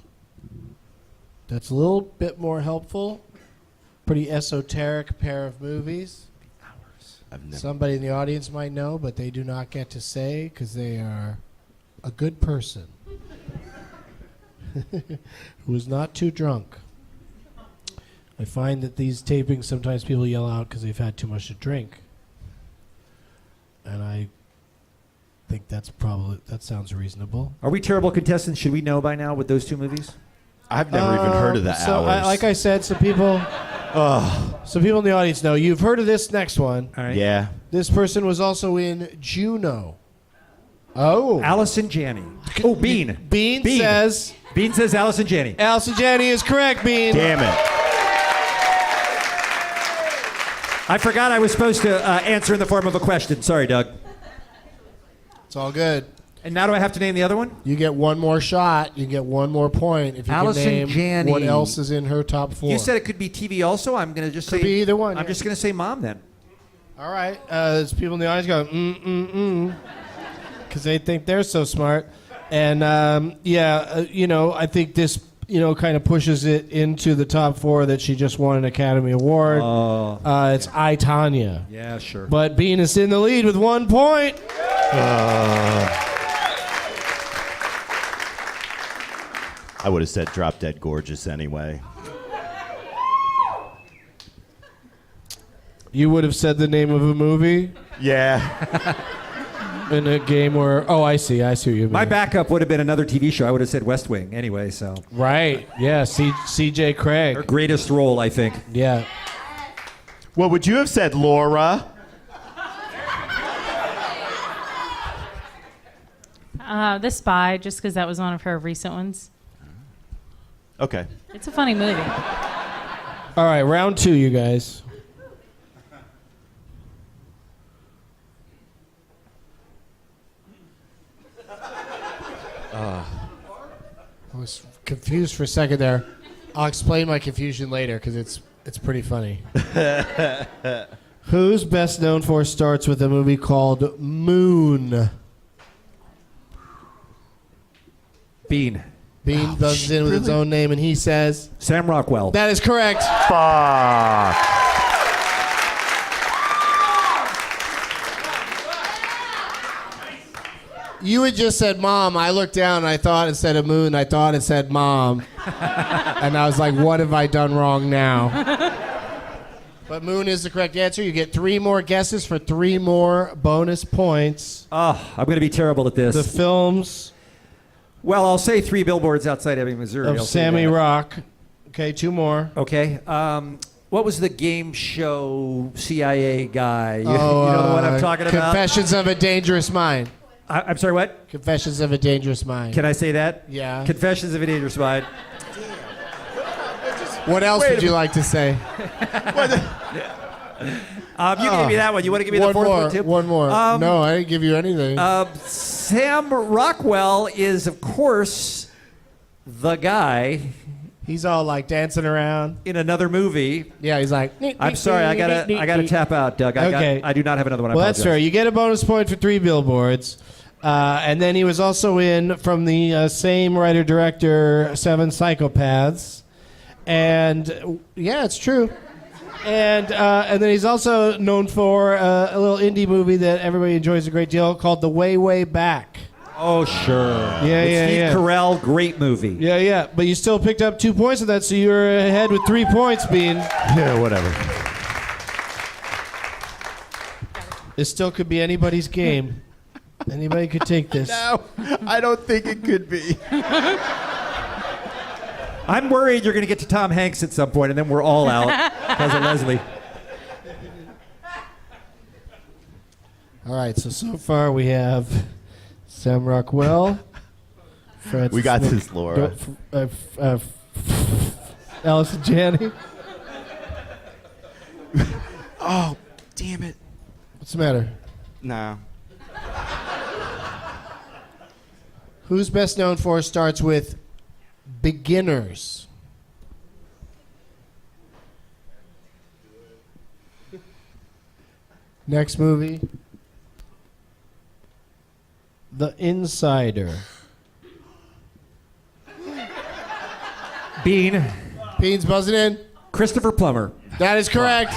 That's a little bit more helpful. Pretty esoteric pair of movies. Somebody in the audience might know, but they do not get to say because they are a good person who is not too drunk. I find that these tapings, sometimes people yell out because they've had too much to drink. And I think that sounds reasonable. Are we terrible contestants? Should we know by now with those 2 movies? I've never even heard of The Hours. Like I said, some people... So people in the audience know. You've heard of this next one. All right. Yeah. This person was also in Juno. Oh. Allison Janney. Oh, Bean. Bean says... Bean says Allison Janney. Allison Janney is correct, Bean. Damn it. I forgot I was supposed to answer in the form of a question. Sorry, Doug. It's all good. And now do I have to name the other one? You get one more shot. You get one more point if you Allison can name Janney. what else is in her top 4. You said it could be TV also. I'm going to just Could say... be either one, I'm yeah. just going to say Mom then. All right. There's people in the audience going, because they think they're so smart. And, I think this, kind of pushes it into the top 4 that she just won an Academy Award. It's I, Tonya. Yeah, sure. But Bean is in the lead with 1 point. I would have said Drop Dead Gorgeous anyway. You would have said the name of a movie Yeah. in a game where... Oh, I see what you mean. My backup would have been another TV show. I would have said West Wing anyway, so... Right. Yeah, C.J. Her Craig. greatest role, I think. Yeah. What would you have said, Laura? The Spy, just because that was one of her recent ones. Okay. It's a funny movie. All right, round 2, you guys. I was confused for a second there. I'll explain my confusion later because it's pretty funny. Who's best known for starts with a movie called Moon? Bean. Bean buzzes in with his own name, and he says... Sam Rockwell. That is correct. Fuck. You had just said mom. I looked down, and I thought instead of moon, I thought it said mom. And I was like, what have I done wrong now? But moon is the correct answer. You get 3 more guesses for 3 more bonus points. Oh, I'm going to be terrible at this. The films... Well, I'll say 3 billboards outside Ebbing, Missouri. of I'll say Sammy that. Rock. Okay, 2 more. Okay. What was the game show CIA guy? You know the one I'm talking about? Confessions of a Dangerous Mind. I'm sorry, what? Confessions of a Dangerous Mind. Can I say that? Yeah. Confessions of a Dangerous Mind. What else would you like to say? You gave me that one. You want to give me the fourth one, too? One more. No, I didn't give you anything. Sam Rockwell is, of course, the guy He's all like dancing around. in another movie. Yeah, he's like... I'm sorry, I gotta tap out, Doug. I do not have another one. Well, that's fair. You get a bonus point for 3 billboards. And then he was also in, from the same writer-director, 7 Psychopaths. And, yeah, it's true. And then he's also known for a little indie movie that everybody enjoys a great deal called The Way, Way Back. Oh, sure. Yeah, With yeah, Steve yeah. Carell, great movie. Yeah, yeah. But you still picked up 2 points of that, so you're ahead with 3 points, Bean. Yeah, whatever. This still could be anybody's game. Anybody could take this. No, I don't think it could be. I'm worried you're going to get to Tom Hanks at some point, and then we're all out because of Leslie. All right, so far we have Sam Rockwell. Francis We got this, Laura. Ellis and Janney. Oh, damn it. What's the matter? No. Who's best known for starts with Beginners. Next movie. The Insider. Bean. Bean's buzzing in. Christopher Plummer. That is correct.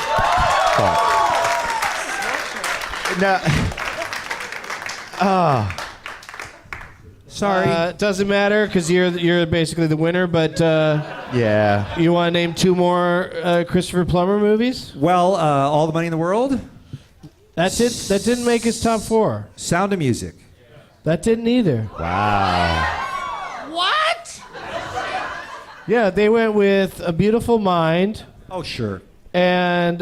No. Sorry. It doesn't matter because you're basically the winner. But Yeah. you want to name 2 more Christopher Plummer movies? Well, All the Money in the World. That didn't make his top 4. Sound of Music. That didn't either. Wow. Yeah, they went with A Beautiful Mind, Oh, sure. And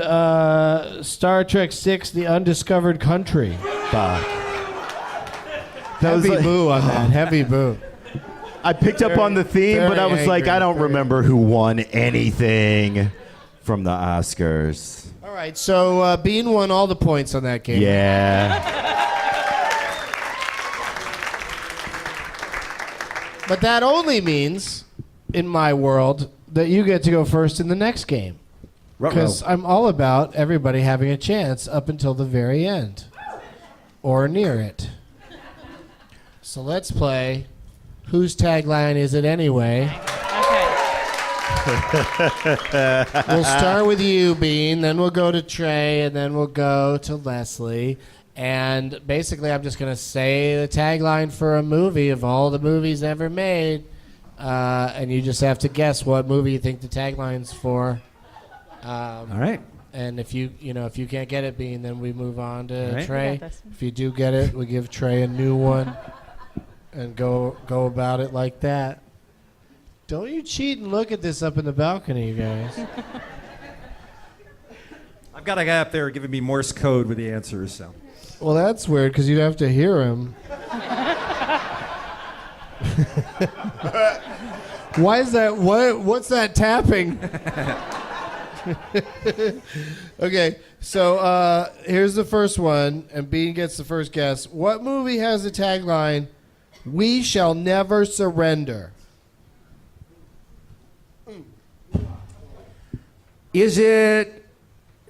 Star Trek VI, The Undiscovered Country. Fuck. That was Heavy like- boo on that. Heavy boo. I picked up on the theme, but I was like, angry, I don't very remember who won anything from the Oscars. All right, so Bean won all the points on that game. Yeah. But that only means, in my world, that you get to go first in the next game. Because I'm all about everybody having a chance up until the very end. Or near it. So let's play Whose Tagline Is It Anyway? We'll start with you, Bean, then we'll go to Trey, and then we'll go to Leslie. And basically, I'm just going to say the tagline for a movie of all the movies ever made. And you just have to guess what movie you think the tagline's for. All right. And if you can't get it, Bean, then we move on to Right. Trey. We got this one. If you do get it, we give Trey a new one and go about it like that. Don't you cheat and look at this up in the balcony, you guys. I've got a guy up there giving me Morse code with the answers. So. Well, that's weird because you'd have to hear him. Why is that? What's that tapping? Okay, so here's the first one, and Bean gets the first guess. What movie has the tagline, "We shall never surrender"? Is it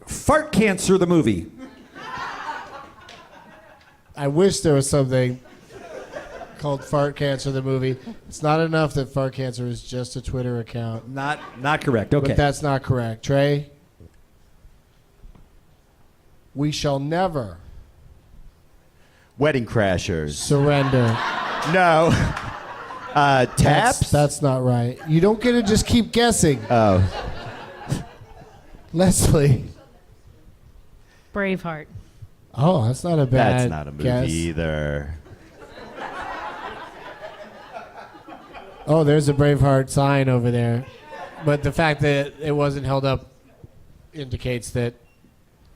Fart Cancer, the movie? I wish there was something called Fart Cancer, the movie. It's not enough that Fart Cancer is just a Twitter account. Not correct. Okay. But that's not correct. Trey? We shall never Wedding Crashers. surrender. No. Taps? That's not right. You don't get to just keep guessing. Oh. Leslie. Braveheart. Oh, that's not a bad That's not a movie guess. either. Oh, there's a Braveheart sign over there. But the fact that it wasn't held up indicates that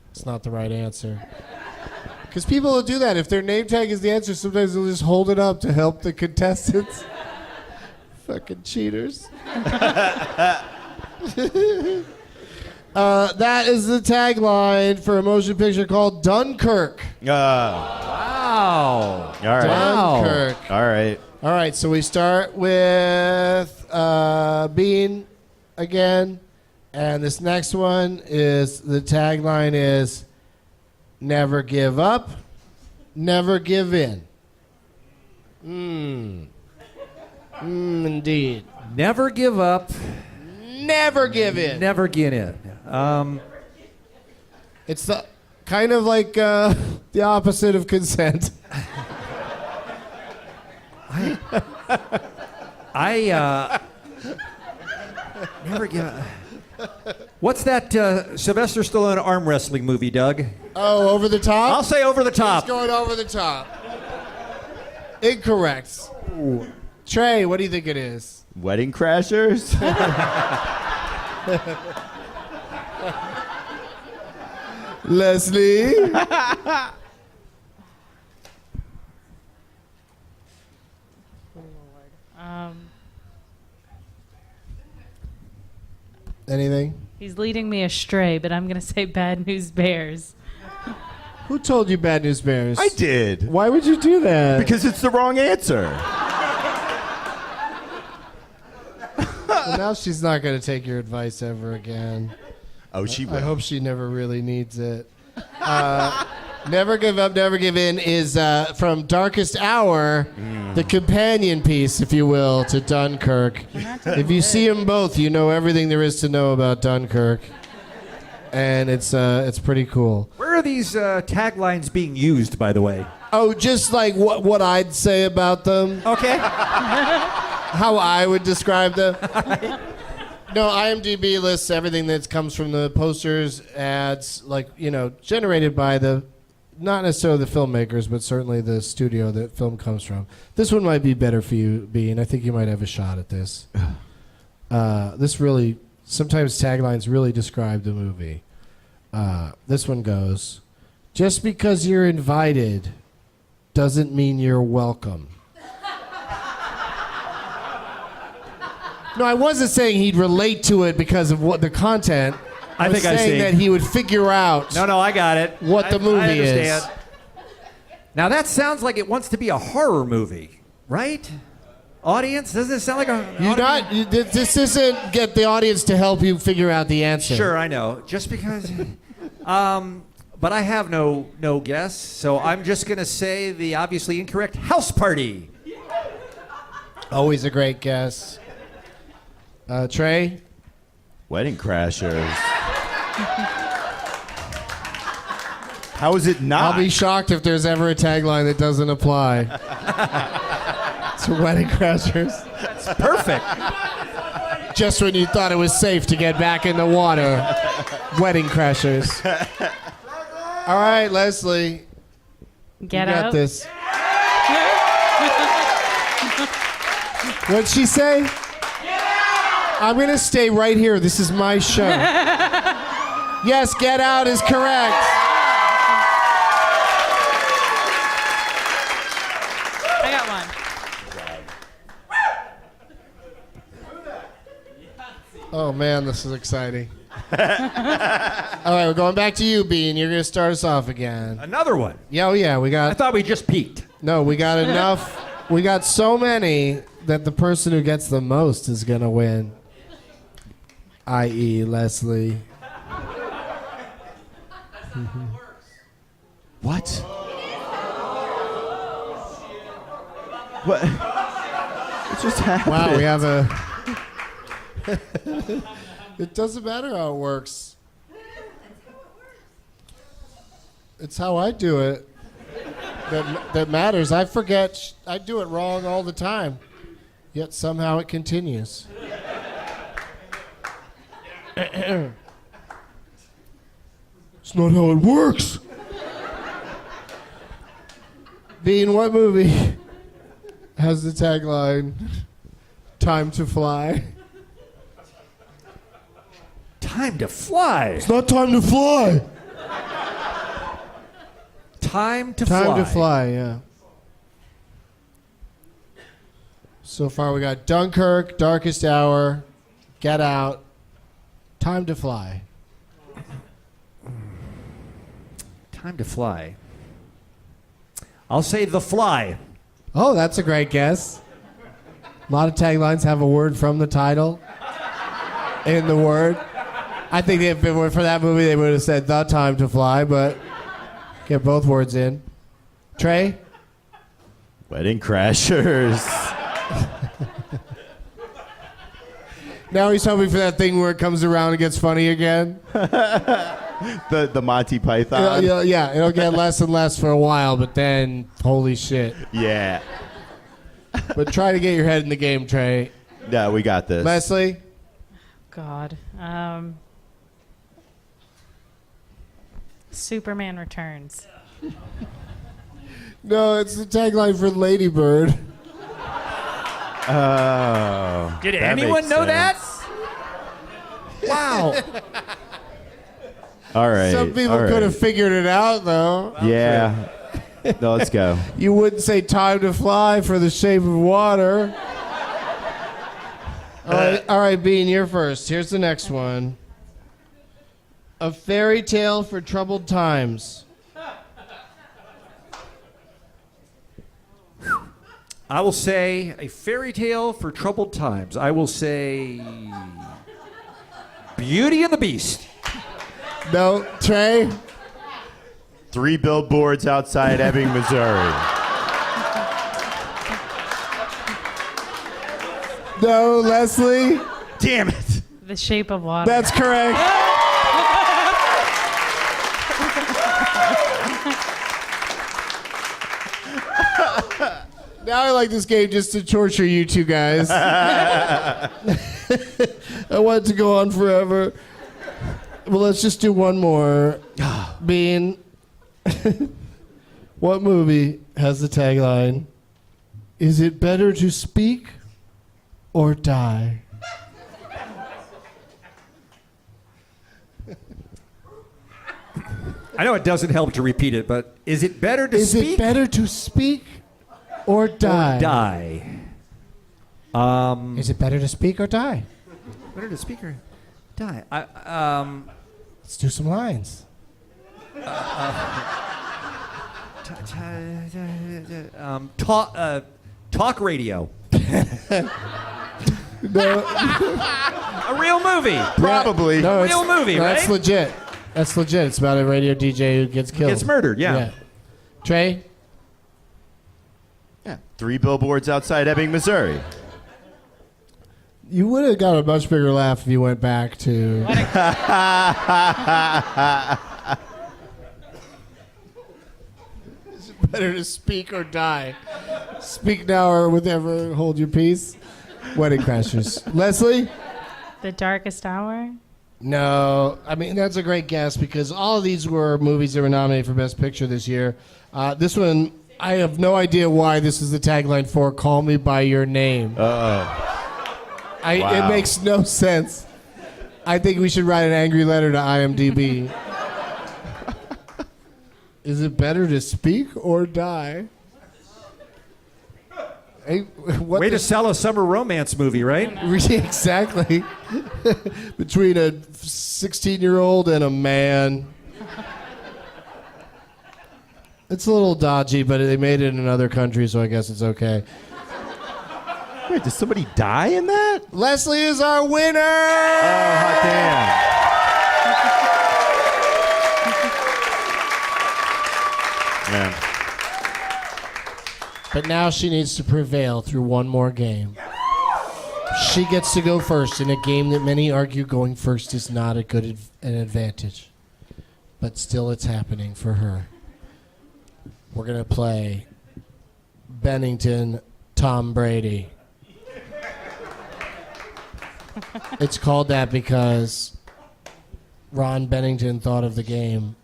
it's not the right answer. Because people will do that. If their name tag is the answer, sometimes they'll just hold it up to help the contestants. Fucking cheaters. That is the tagline for a motion picture called Dunkirk. Wow. All right. Dunkirk. All right. All right, so we start with Bean again. And this next one is, the tagline is, never give up, never give in. Indeed. Never give up. Never give in. Never get in. It's the kind of like the opposite of consent. I never give up. What's that Sylvester Stallone arm wrestling movie, Doug? Oh, Over the Top? I'll say Over the Top. It's going over the top. Incorrect. Trey, what do you think it is? Wedding Crashers? Leslie? Anything? He's leading me astray, but I'm going to say Bad News Bears. Who told you Bad News Bears? I did. Why would you do that? Because it's the wrong answer. Well, now she's not going to take your advice ever again. Oh, she will. I hope she never really needs it. Never Give Up, Never Give In is from Darkest Hour, the companion piece, if you will, to Dunkirk. If you see them both, you know everything there is to know about Dunkirk. And it's pretty cool. Where are these taglines being used, by the way? Oh, just like what I'd say about them. Okay. How I would describe them. No, IMDb lists everything that comes from the posters, ads, generated by not necessarily the filmmakers, but certainly the studio that film comes from. This one might be better for you, Bean. I think you might have a shot at this. This really Sometimes taglines really describe the movie. This one goes, just because you're invited doesn't mean you're welcome. No, I wasn't saying he'd relate to it because of what the content. I was saying that he would figure out. No, I got it. What the movie I understand. is. Now that sounds like it wants to be a horror movie, right? Audience, doesn't it sound like a? This isn't get the audience to help you figure out the answer. Sure, I know. Just because. But I have no guess, so I'm just gonna say the obviously incorrect House Party. Always a great guess. Trey? Wedding Crashers. How is it not? I'll be shocked if there's ever a tagline that doesn't apply to Wedding Crashers. That's perfect. Just when you thought it was safe to get back in the water, Wedding Crashers. All right, Leslie. Get you got out. this. What'd she say? I'm going to stay right here. This is my show. Yes, Get Out is correct. I got one. Oh, man, this is exciting. All right, we're going back to you, Bean. You're going to start us off again. Another one. Yeah, oh, yeah, we got... I thought we just peaked. No, we got enough. We got so many that the person who gets the most is going to win. I.e. Leslie. What? What? What just happened? Wow, we have a... It doesn't matter how it works. It's how I do it that matters. I forget. I do it wrong all the time. Yet somehow it continues. It's not how it works. Bean, what movie has the tagline, "Time to Fly"? Time to fly. It's not time to fly. Time to fly. Time to fly, yeah. So far we got Dunkirk, Darkest Hour, Get Out, Time to Fly. Time to fly. I'll say The Fly. Oh, that's a great guess. A lot of taglines have a word from the title in the word. I think if it were for that movie, they would have said The Time to Fly, but get both words in. Trey? Wedding Crashers. Now he's hoping for that thing where it comes around and gets funny again. the Monty Python. Yeah, it'll get less and less for a while, but then, holy shit. Yeah. But try to get your head in the game, Trey. No, we got this. Leslie? God. Superman Returns. No, it's the tagline for Lady Bird. Oh. Did that anyone makes know sense. that? Wow. All right. Some people could have figured it out, though. Yeah. No, let's go. You wouldn't say Time to Fly for The Shape of Water. All right, Bean, you're first. Here's the next one. A Fairy Tale for Troubled Times. I will say A Fairy Tale for Troubled Times. I will say Beauty and the Beast. No, Trey? 3 billboards outside Ebbing, Missouri. No, Leslie? Damn it. The Shape of Water. That's correct. Now I like this game just to torture you two guys. I want it to go on forever. Well, let's just do one more. Bean, what movie has the tagline, "Is it better to speak or die"? I know it doesn't help to repeat it, but is it better to Is speak it better to speak or die? or die? Is it better to speak or die? Better to speak or die? Let's do some lines. Talk radio. No, A real movie. Probably. no, Real movie, no, right? That's legit. That's legit. It's about a radio DJ who gets killed. Gets murdered, yeah. Trey? Yeah. 3 billboards outside Ebbing, Missouri. You would have got a much bigger laugh if you went back to. Is it better to speak or die? Speak now or whatever, hold your peace. Wedding Crashers. Leslie? The Darkest Hour. No, I mean that's a great guess because all of these were movies that were nominated for Best Picture this year. This one, I have no idea why this is the tagline for "Call Me by Your Name." Wow. It makes no sense. I think we should write an angry letter to IMDb. Is it better to speak or die? Hey, what Way the- to sell a summer romance movie, right? Exactly. Between a 16-year-old and a man. It's a little dodgy, but they made it in another country, so I guess it's okay. Wait, did somebody die in that? Leslie is our winner! Oh, hot damn. Yeah. But now she needs to prevail through one more game. She gets to go first in a game that many argue going first is not a good an advantage. But still it's happening for her. We're going to play Bennington Tom Brady. It's called that because Ron Bennington thought of the game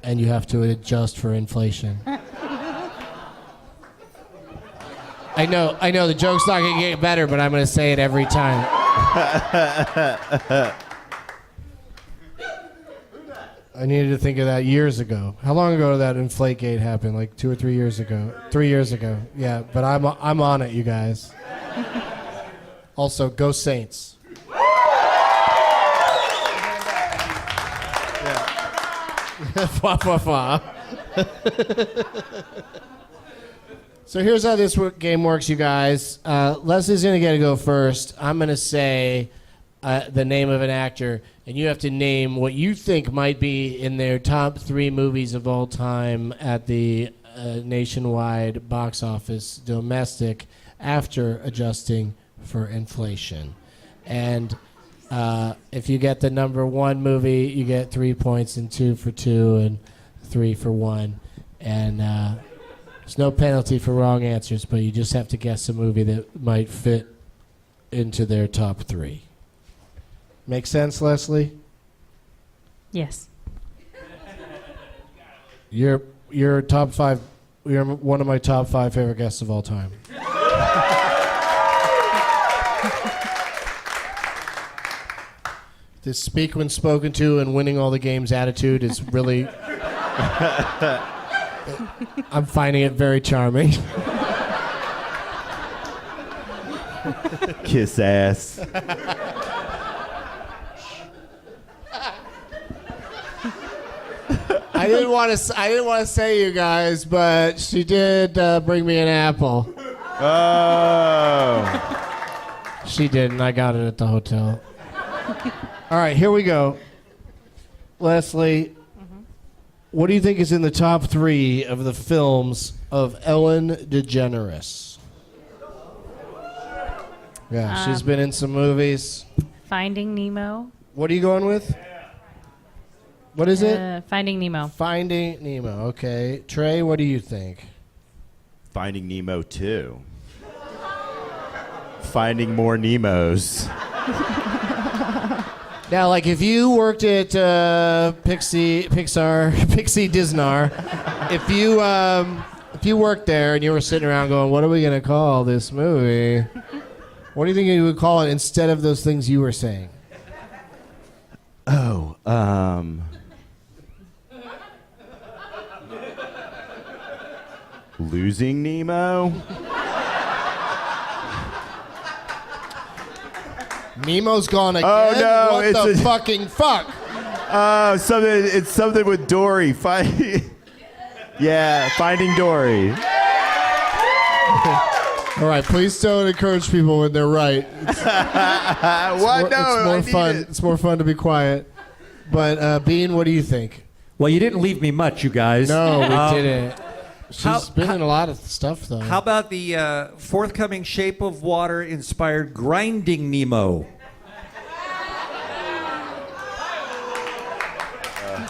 and you have to adjust for inflation. I know, the joke's not going to get better, but I'm going to say it every time. I needed to think of that years ago. How long ago did that Inflategate happen? Like 2 or 3 years ago? 3 years ago. Yeah, but I'm on it, you guys. Also, go Saints. Fa, fa, fa. So here's how this game works, you guys. Leslie's going to get to go first. I'm going to say the name of an actor, and you have to name what you think might be in their top 3 movies of all time at the nationwide box office domestic after adjusting for inflation. And if you get the number 1 movie, you get 3 points, and 2 for 2, and 3 for 1. And there's no penalty for wrong answers, but you just have to guess a movie that might fit into their top 3. Make sense, Leslie? Yes. You're top 5. You're one of my top 5 favorite guests of all time. This speak when spoken to and winning all the games attitude is really. I'm finding it very charming. Kiss ass. I didn't want to say you guys, but she did bring me an apple. Oh. She didn't. I got it at the hotel. All right, here we go. Leslie, what do you think is in the top 3 of the films of Ellen DeGeneres? Yeah, she's been in some movies. Finding Nemo. What are you going with? What is it? Finding Nemo. Finding Nemo. Okay. Trey, what do you think? Finding Nemo 2. Finding more Nemos. Now, like, if you worked at Pixie Disnar, if you worked there and you were sitting around going, "What are we gonna call this movie?" What do you think you would call it instead of those things you were saying? Oh, Losing Nemo? Nemo's gone again. Oh, no, What it's the a- fucking fuck? It's something with Dory. Finding Dory. All right, please don't encourage people when they're right. What? It's more fun. It's more fun to be quiet. But Bean, what do you think? Well, you didn't leave me much, you guys. No, we didn't. She's how- been in a lot of stuff, though. How about the forthcoming Shape of Water inspired Grinding Nemo?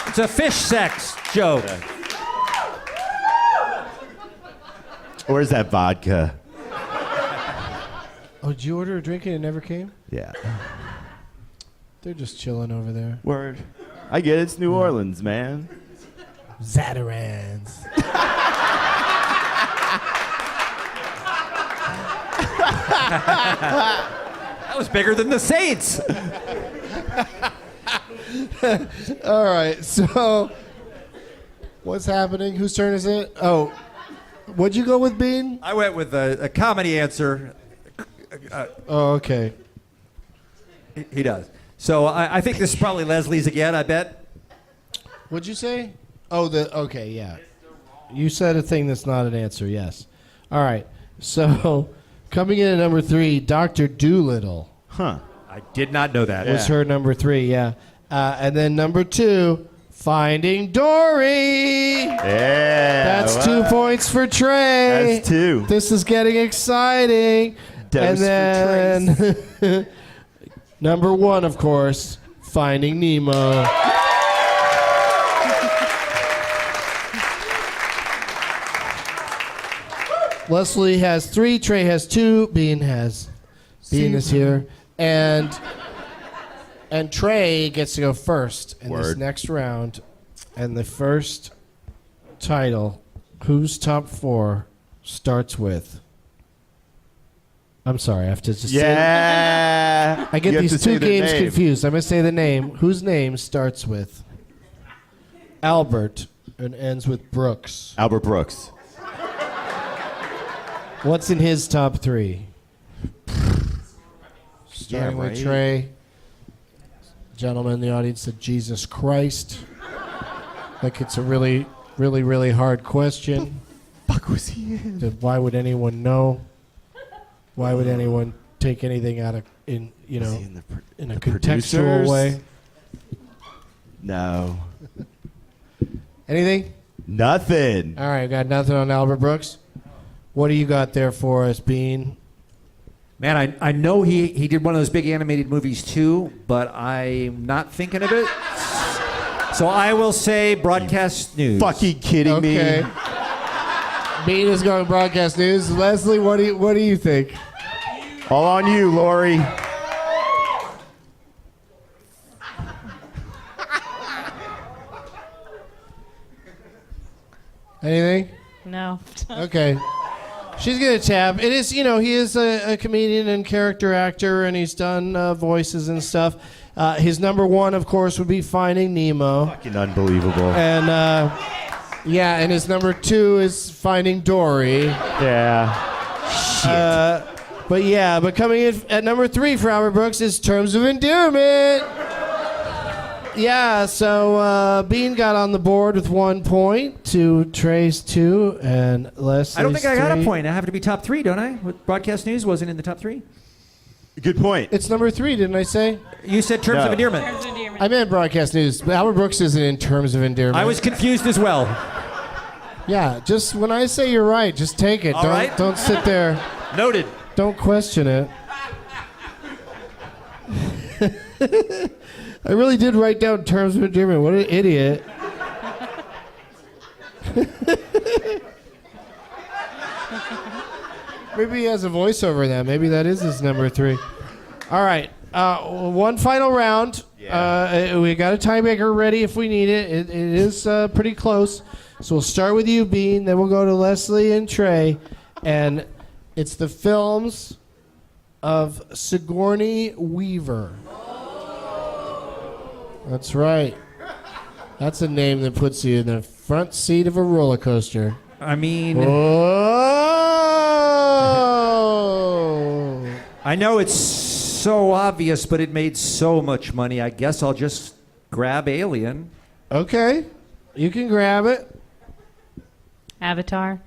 It's a fish sex joke. Where's that vodka? Oh, did you order a drink and it never came? Yeah. They're just chilling over there. Word. I get it. It's New Orleans, man. Zatarans. That was bigger than the Saints. All right, so what's happening? Whose turn is it? Oh, what'd you go with, Bean? I went with a comedy answer. Oh, okay. He does. So I think this is probably Leslie's again, I bet. What'd you say? Oh, okay, yeah. You said a thing that's not an answer, yes. All right, so coming in at number 3, Dr. Doolittle. Huh. I did not know that. Was her number 3, yeah. And then number 2, Finding Dory. Yeah. That's 2 points for Trey. That's 2. This is getting exciting. Dose and for then number 1, of course, Finding Nemo. Leslie has 3, Trey has 2, Bean is here, and Trey gets to go first in this Word. next round. And the first title, whose top 4 starts with? I'm sorry, I have to just say. Yeah. I get You have these to say two their games name. confused. I'm going to say the name. Whose name starts with Albert and ends with Brooks? Albert Brooks. What's in his top 3? Starting right. with Trey. Gentleman in the audience said Jesus Christ. Like it's a really, really, really hard question. Fuck was he in? Why would anyone know? Why would anyone take anything out of in Was he in the in a the contextual producers? way? No. Anything? Nothing. All right, got nothing on Albert Brooks. What do you got there for us, Bean? Man, I know he did one of those big animated movies too, but I'm not thinking of it. So I will say broadcast news. Fucking kidding Okay. me? Bean is going broadcast news. Leslie, what do you think? All on you, Lori. Anything? No. Okay. She's gonna tap. It is, he is a comedian and character actor, and he's done voices and stuff. His number 1, of course, would be Finding Nemo, Fucking unbelievable. and and his number 2 is Finding Dory. Yeah. But coming in at number 3 for Albert Brooks is Terms of Endearment. Yeah, so Bean got on the board with 1 point to Trey's 2 and Leslie's I don't think I got a 3. point. I have to be top 3, don't I? Broadcast news wasn't in the top 3. Good point. It's number 3, didn't I say? You said terms No. of endearment. I meant broadcast news. But Albert Brooks isn't in Terms of Endearment. I was confused as well. Yeah, just when I say you're right, just take it. All right. Don't sit there. Noted. Don't question it. I really did write down Terms of Endearment. What an idiot. Maybe he has a voiceover in that. Maybe that is his number 3. All right. One final round. We got a tiebreaker ready if we need it. It is pretty close. So we'll start with you, Bean. Then we'll go to Leslie and Trey. And it's the films of Sigourney Weaver. That's right. That's a name that puts you in the front seat of a roller coaster. I mean, Oh. I know it's so obvious, but it made so much money. I guess I'll just grab Alien. Okay. You can grab it. Avatar.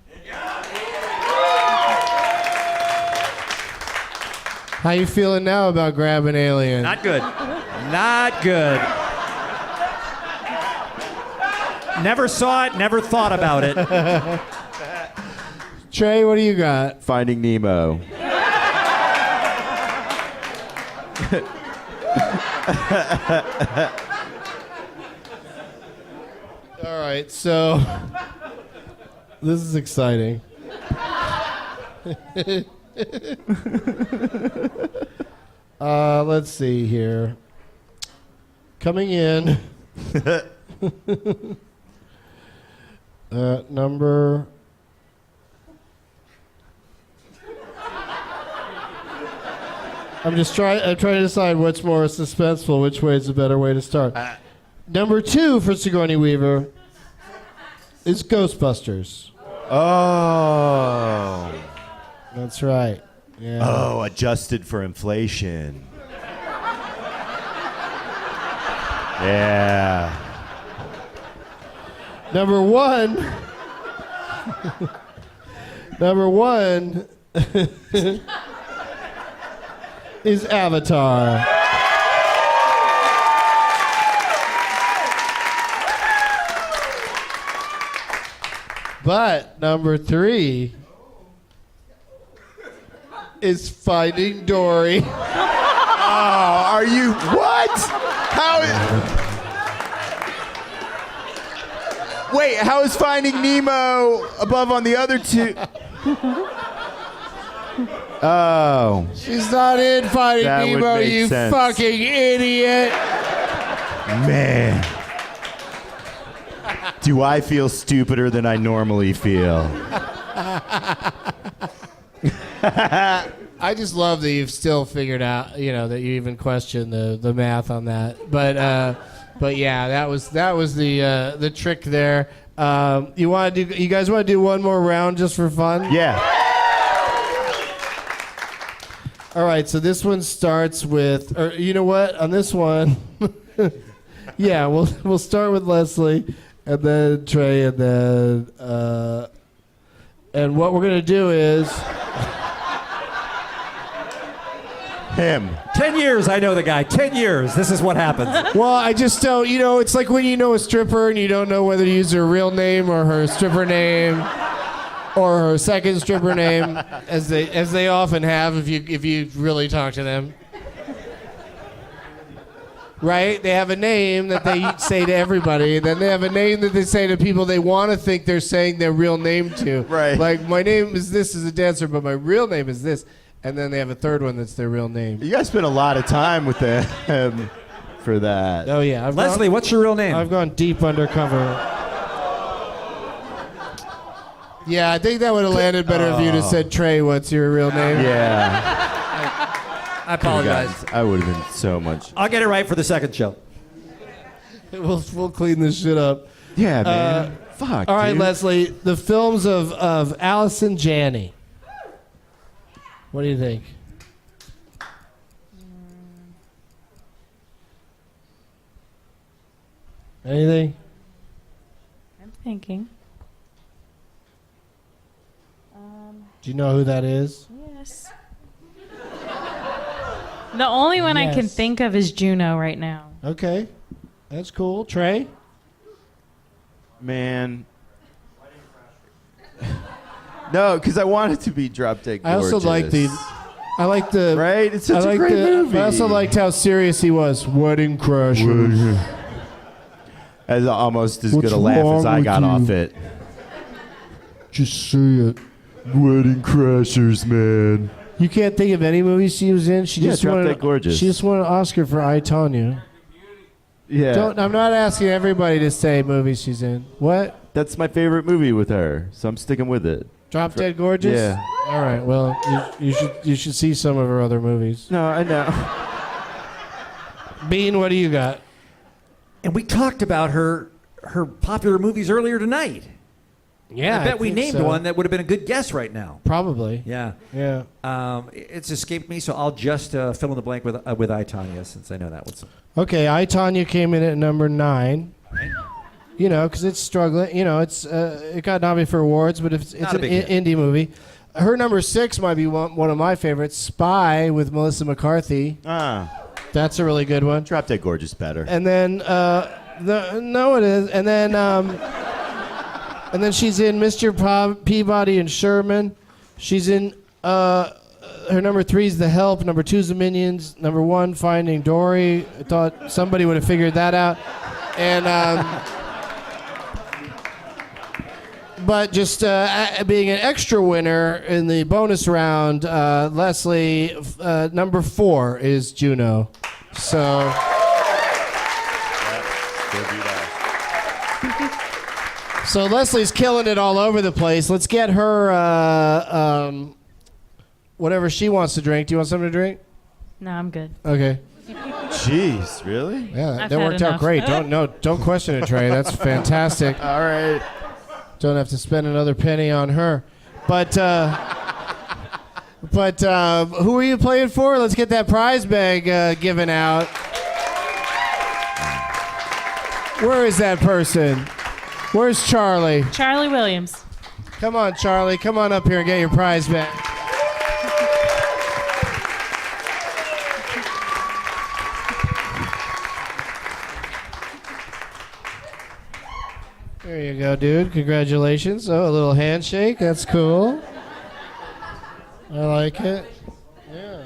How you feeling now about grabbing Alien? Not good. Not good. Never saw it, never thought about it. Trey, what do you got? Finding Nemo. All right, so this is exciting. Let's see here. Coming in, number. I'm trying to decide what's more suspenseful, which way is a better way to start. Number 2 for Sigourney Weaver is Ghostbusters. Oh. That's right. Yeah. Oh, adjusted for inflation. Yeah. Number 1. Number 1 is Avatar. But number 3 is Finding Dory. Oh, are you what? How? Wait, how is Finding Nemo above on the other two? Oh, She's not in Finding That would Nemo, make you sense. fucking idiot. man. Do I feel stupider than I normally feel? I just love that you've still figured out, that you even question the math on that. But yeah, that was the trick there. You guys want to do one more round just for fun? Yeah. All right, so this one starts with, or you know what? On this one, yeah, we'll start with Leslie, and then Trey, and then and what we're gonna do is Him. 10 years, I know the guy. 10 years. This is what happens. well, I just don't. It's like when you know a stripper and you don't know whether to use her real name or her stripper name. Or her second stripper name, as they often have if you really talk to them. Right? They have a name that they say to everybody, and then they have a name that they say to people they want to think they're saying their real name to. Right. Like, my name is this as a dancer, but my real name is this. And then they have a third one that's their real name. You guys spent a lot of time with them for that. Oh, yeah. Leslie, what's your real name? I've gone deep undercover. Yeah, I think that would have landed better if you'd have said, Trey, what's your real name? Yeah. I apologize. I would have been so much. I'll get it right for the second show. We'll clean this shit up. Yeah, man. Fuck. All right, dude. Leslie, the films of Allison Janney. What do you think? Anything? I'm thinking. Do you know who that is? Yes. The only one I can Yes. think of is Juno right now. Okay. That's cool. Trey? Man. No, because I want it to be Drop Dead I Gorgeous. also like the... Right? It's such I a great movie. I also liked how serious he was. Wedding Crashers. As almost as What's good a laugh as wrong I with got you? off it. Just say it. Wedding Crashers, man. You can't think of any movie she was in? She Yeah, just Drop won Dead Gorgeous. She just won an Oscar for I, Tonya. Yeah. I'm not asking everybody to say movies she's in. What? That's my favorite movie with her, so I'm sticking with it. Drop Dead Gorgeous? Yeah. All right. Well, you should see some of her other movies. No, I know. Bean, what do you got? And we talked about her popular movies earlier tonight. Yeah, I bet we think named so. one that would have been a good guess right now. Probably. Yeah. Yeah. It's escaped me, so I'll just fill in the blank with I, Tonya, since I know that one. Okay, I, Tonya came in at number 9. You know, because it's struggling. You know, it got nominated for awards, but it's Not an a big hit. indie movie. Her number 6 might be one of my favorites, Spy with Melissa McCarthy. That's a really good one. Drop Dead Gorgeous better. And then, no, it is. And then she's in Mr. Peabody and Sherman. She's in, her number 3 is The Help. Number 2 is The Minions. Number 1, Finding Dory. I thought somebody would have figured that out. And, but just being an extra winner in the bonus round, Leslie, number 4 is Juno. So. So Leslie's killing it all over the place. Let's get her whatever she wants to drink. Do you want something to drink? No, I'm good. Okay. Jeez, really? Yeah, I've that had worked out enough. great. Don't question it, Trey. That's fantastic. All right. Don't have to spend another penny on her. But who are you playing for? Let's get that prize bag given out. Where is that person? Where's Charlie? Charlie Williams. Come on, Charlie. Come on up here and get your prize bag. There you go, dude. Congratulations. Oh, a little handshake. That's cool. I like it. Yeah.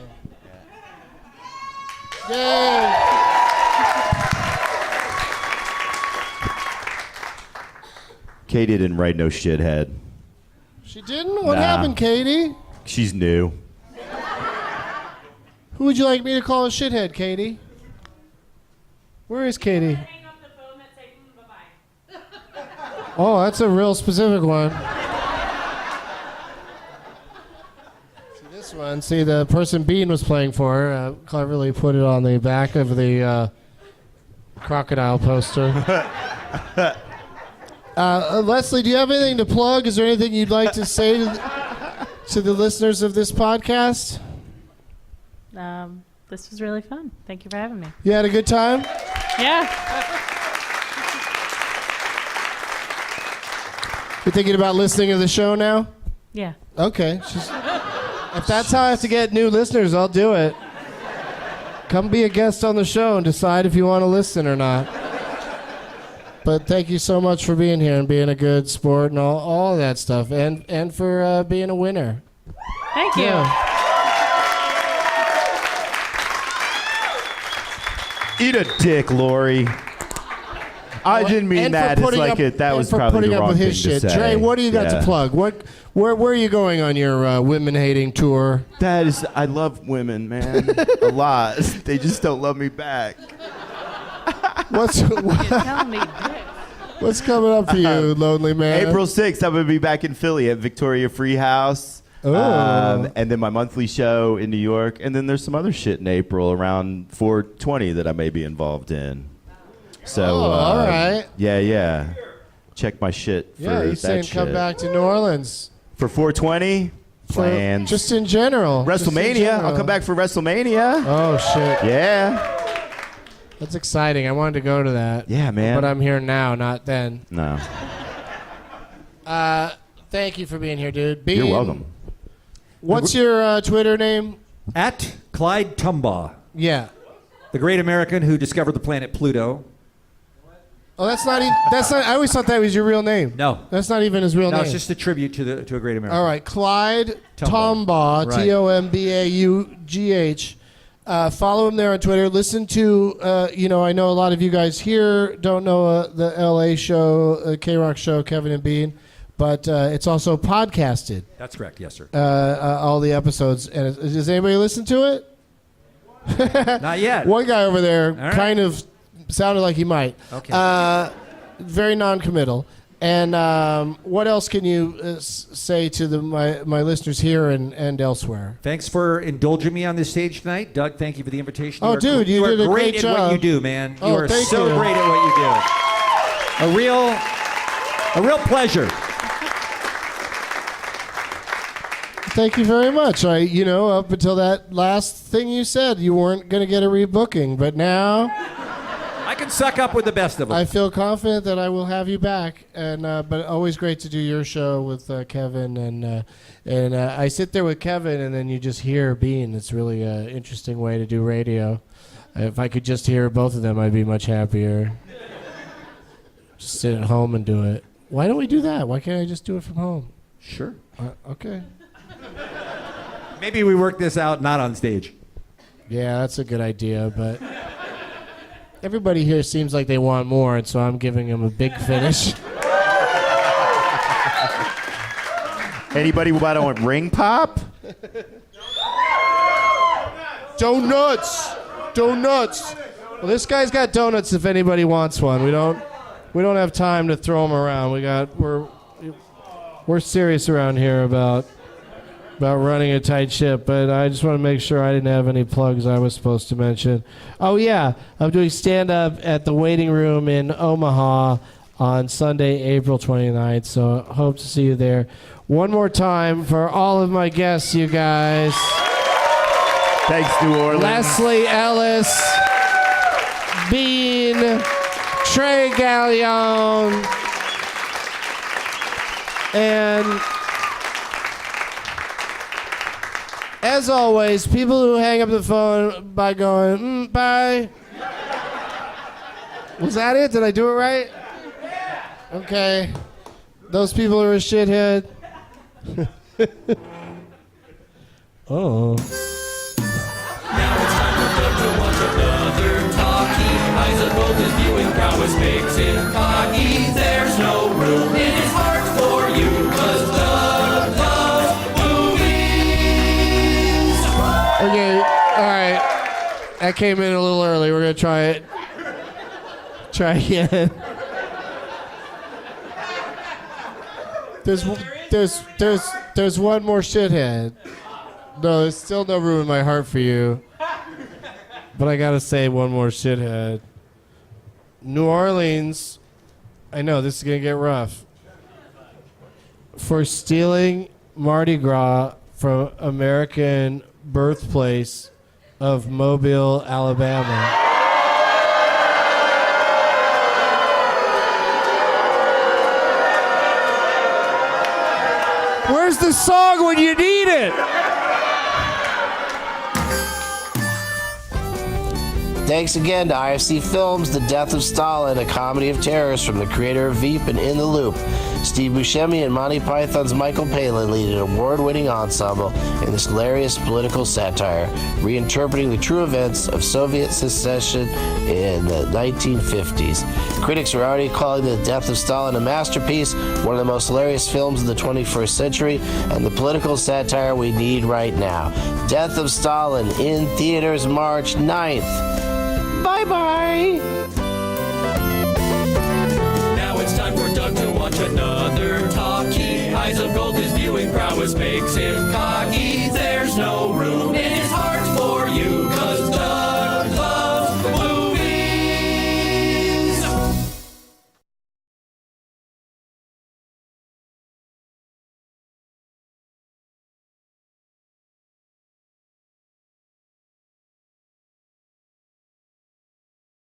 Yay! Katie didn't write no shithead. She didn't? What Nah. happened, Katie? She's new. Who would you like me to call a shithead, Katie? Where is Katie? Oh, that's a real specific one. See this one. See, the person Bean was playing for cleverly put it on the back of the crocodile poster. Leslie, do you have anything to plug? Is there anything you'd like to say to the listeners of this podcast? This was really fun. Thank you for having me. You had a good time? Yeah. You're thinking about listening to the show now? Yeah. Okay. If that's how I have to get new listeners, I'll do it. Come be a guest on the show and decide if you want to listen or not. But thank you so much for being here and being a good sport and all of that stuff, and for being a winner. Thank you. Yeah. Eat a dick, Lori. I didn't mean And for that. It's putting like up- it. That and was for probably putting the up wrong with thing his to shit. say. Trey, what do you got to Yeah. plug? Where are you going on your women-hating tour? That is, I love women, man, a lot. They just don't love me back. What's Tell me. what's coming up for you, lonely man? April 6th, I'm going to be back in Philly at Victoria Free House. Oh. And then my monthly show in New York. And then there's some other shit in April around 420 that I may be involved in. So, all right. Yeah. Check my shit for Yeah, he's that saying shit. come back to New Orleans. For 420? For- Plans. Just in general. Just in WrestleMania. general. I'll come back for WrestleMania. Oh, shit. Yeah. That's exciting. I wanted to go to that. Yeah, man. But I'm here now, not then. No. Thank you for being here, dude. Bean, You're welcome. What's your Twitter name? At Clyde Tumbaugh, Yeah. the great American who discovered the planet Pluto. Oh, that's not even. That's not. I always thought that was your real name. No. That's not even his real No, name. it's just a tribute to a great American. All right, Clyde Tumbaugh. Tombaugh, Right. Tombaugh. Follow him there on Twitter. Listen to, I know a lot of you guys here don't know the LA show, K-Rock show, Kevin and Bean, but it's also podcasted, That's correct. Yes, sir. all the episodes. And does anybody listen to it? Not yet. One guy over there right. kind of sounded like he might. Okay. Very non-committal. And what else can you say to my listeners here and elsewhere? Thanks for indulging me on this stage tonight, Doug. Thank you for the invitation. Oh, dude, you are did a great great at what job. you do, man. You Oh, are you. so great at what you do. A real pleasure. Thank you very much. Up until that last thing you said, you weren't going to get a rebooking, but now I can suck up with the best of them. I feel confident that I will have you back. And but always great to do your show with Kevin, and I sit there with Kevin, and then you just hear Bean. It's really an interesting way to do radio. If I could just hear both of them, I'd be much happier. Just sit at home and do it. Why don't we do that? Why can't I just do it from home? Sure. Okay. Maybe we work this out not on stage. Yeah, that's a good idea, but everybody here seems like they want more, and so I'm giving them a big finish. Anybody want ring pop? Donuts. Well, this guy's got donuts if anybody wants one. We don't have time to throw them around. We're serious around here about running a tight ship, but I just want to make sure I didn't have any plugs I was supposed to mention. Oh yeah, I'm doing stand-up at the Waiting Room in Omaha on Sunday, April 29th, so hope to see you there. One more time for all of my guests, you guys. Thanks, New Orleans. Leslie Ellis, Bean, Trey Galyon, and as always, people who hang up the phone by going, bye. Was that it? Did I do it right? Okay. Those people are a shithead. Oh. Now it's time for Doug to watch another talkie. Eyes of gold, his viewing prowess makes him cocky. There's no room in his heart for you, 'cause Doug loves movies. Okay, all right. That came in a little early. We're gonna try it. Try again. There's one more shithead. No, there's still no room in my heart for you. But I gotta say one more shithead. New Orleans, I know this is gonna get rough. For stealing Mardi Gras from American birthplace of Mobile, Alabama. Where's the song when you need it? Thanks again to IFC Films, The Death of Stalin, a comedy of terrors from the creator of Veep and In the Loop. Steve Buscemi and Monty Python's Michael Palin lead an award-winning ensemble in this hilarious political satire, reinterpreting the true events of Soviet secession in the 1950s. Critics are already calling The Death of Stalin a masterpiece, one of the most hilarious films of the 21st century, and the political satire we need right now. Death of Stalin in theaters March 9th. Bye-bye. Now it's time for Doug to watch another talkie. Eyes of gold, his viewing prowess makes him cocky.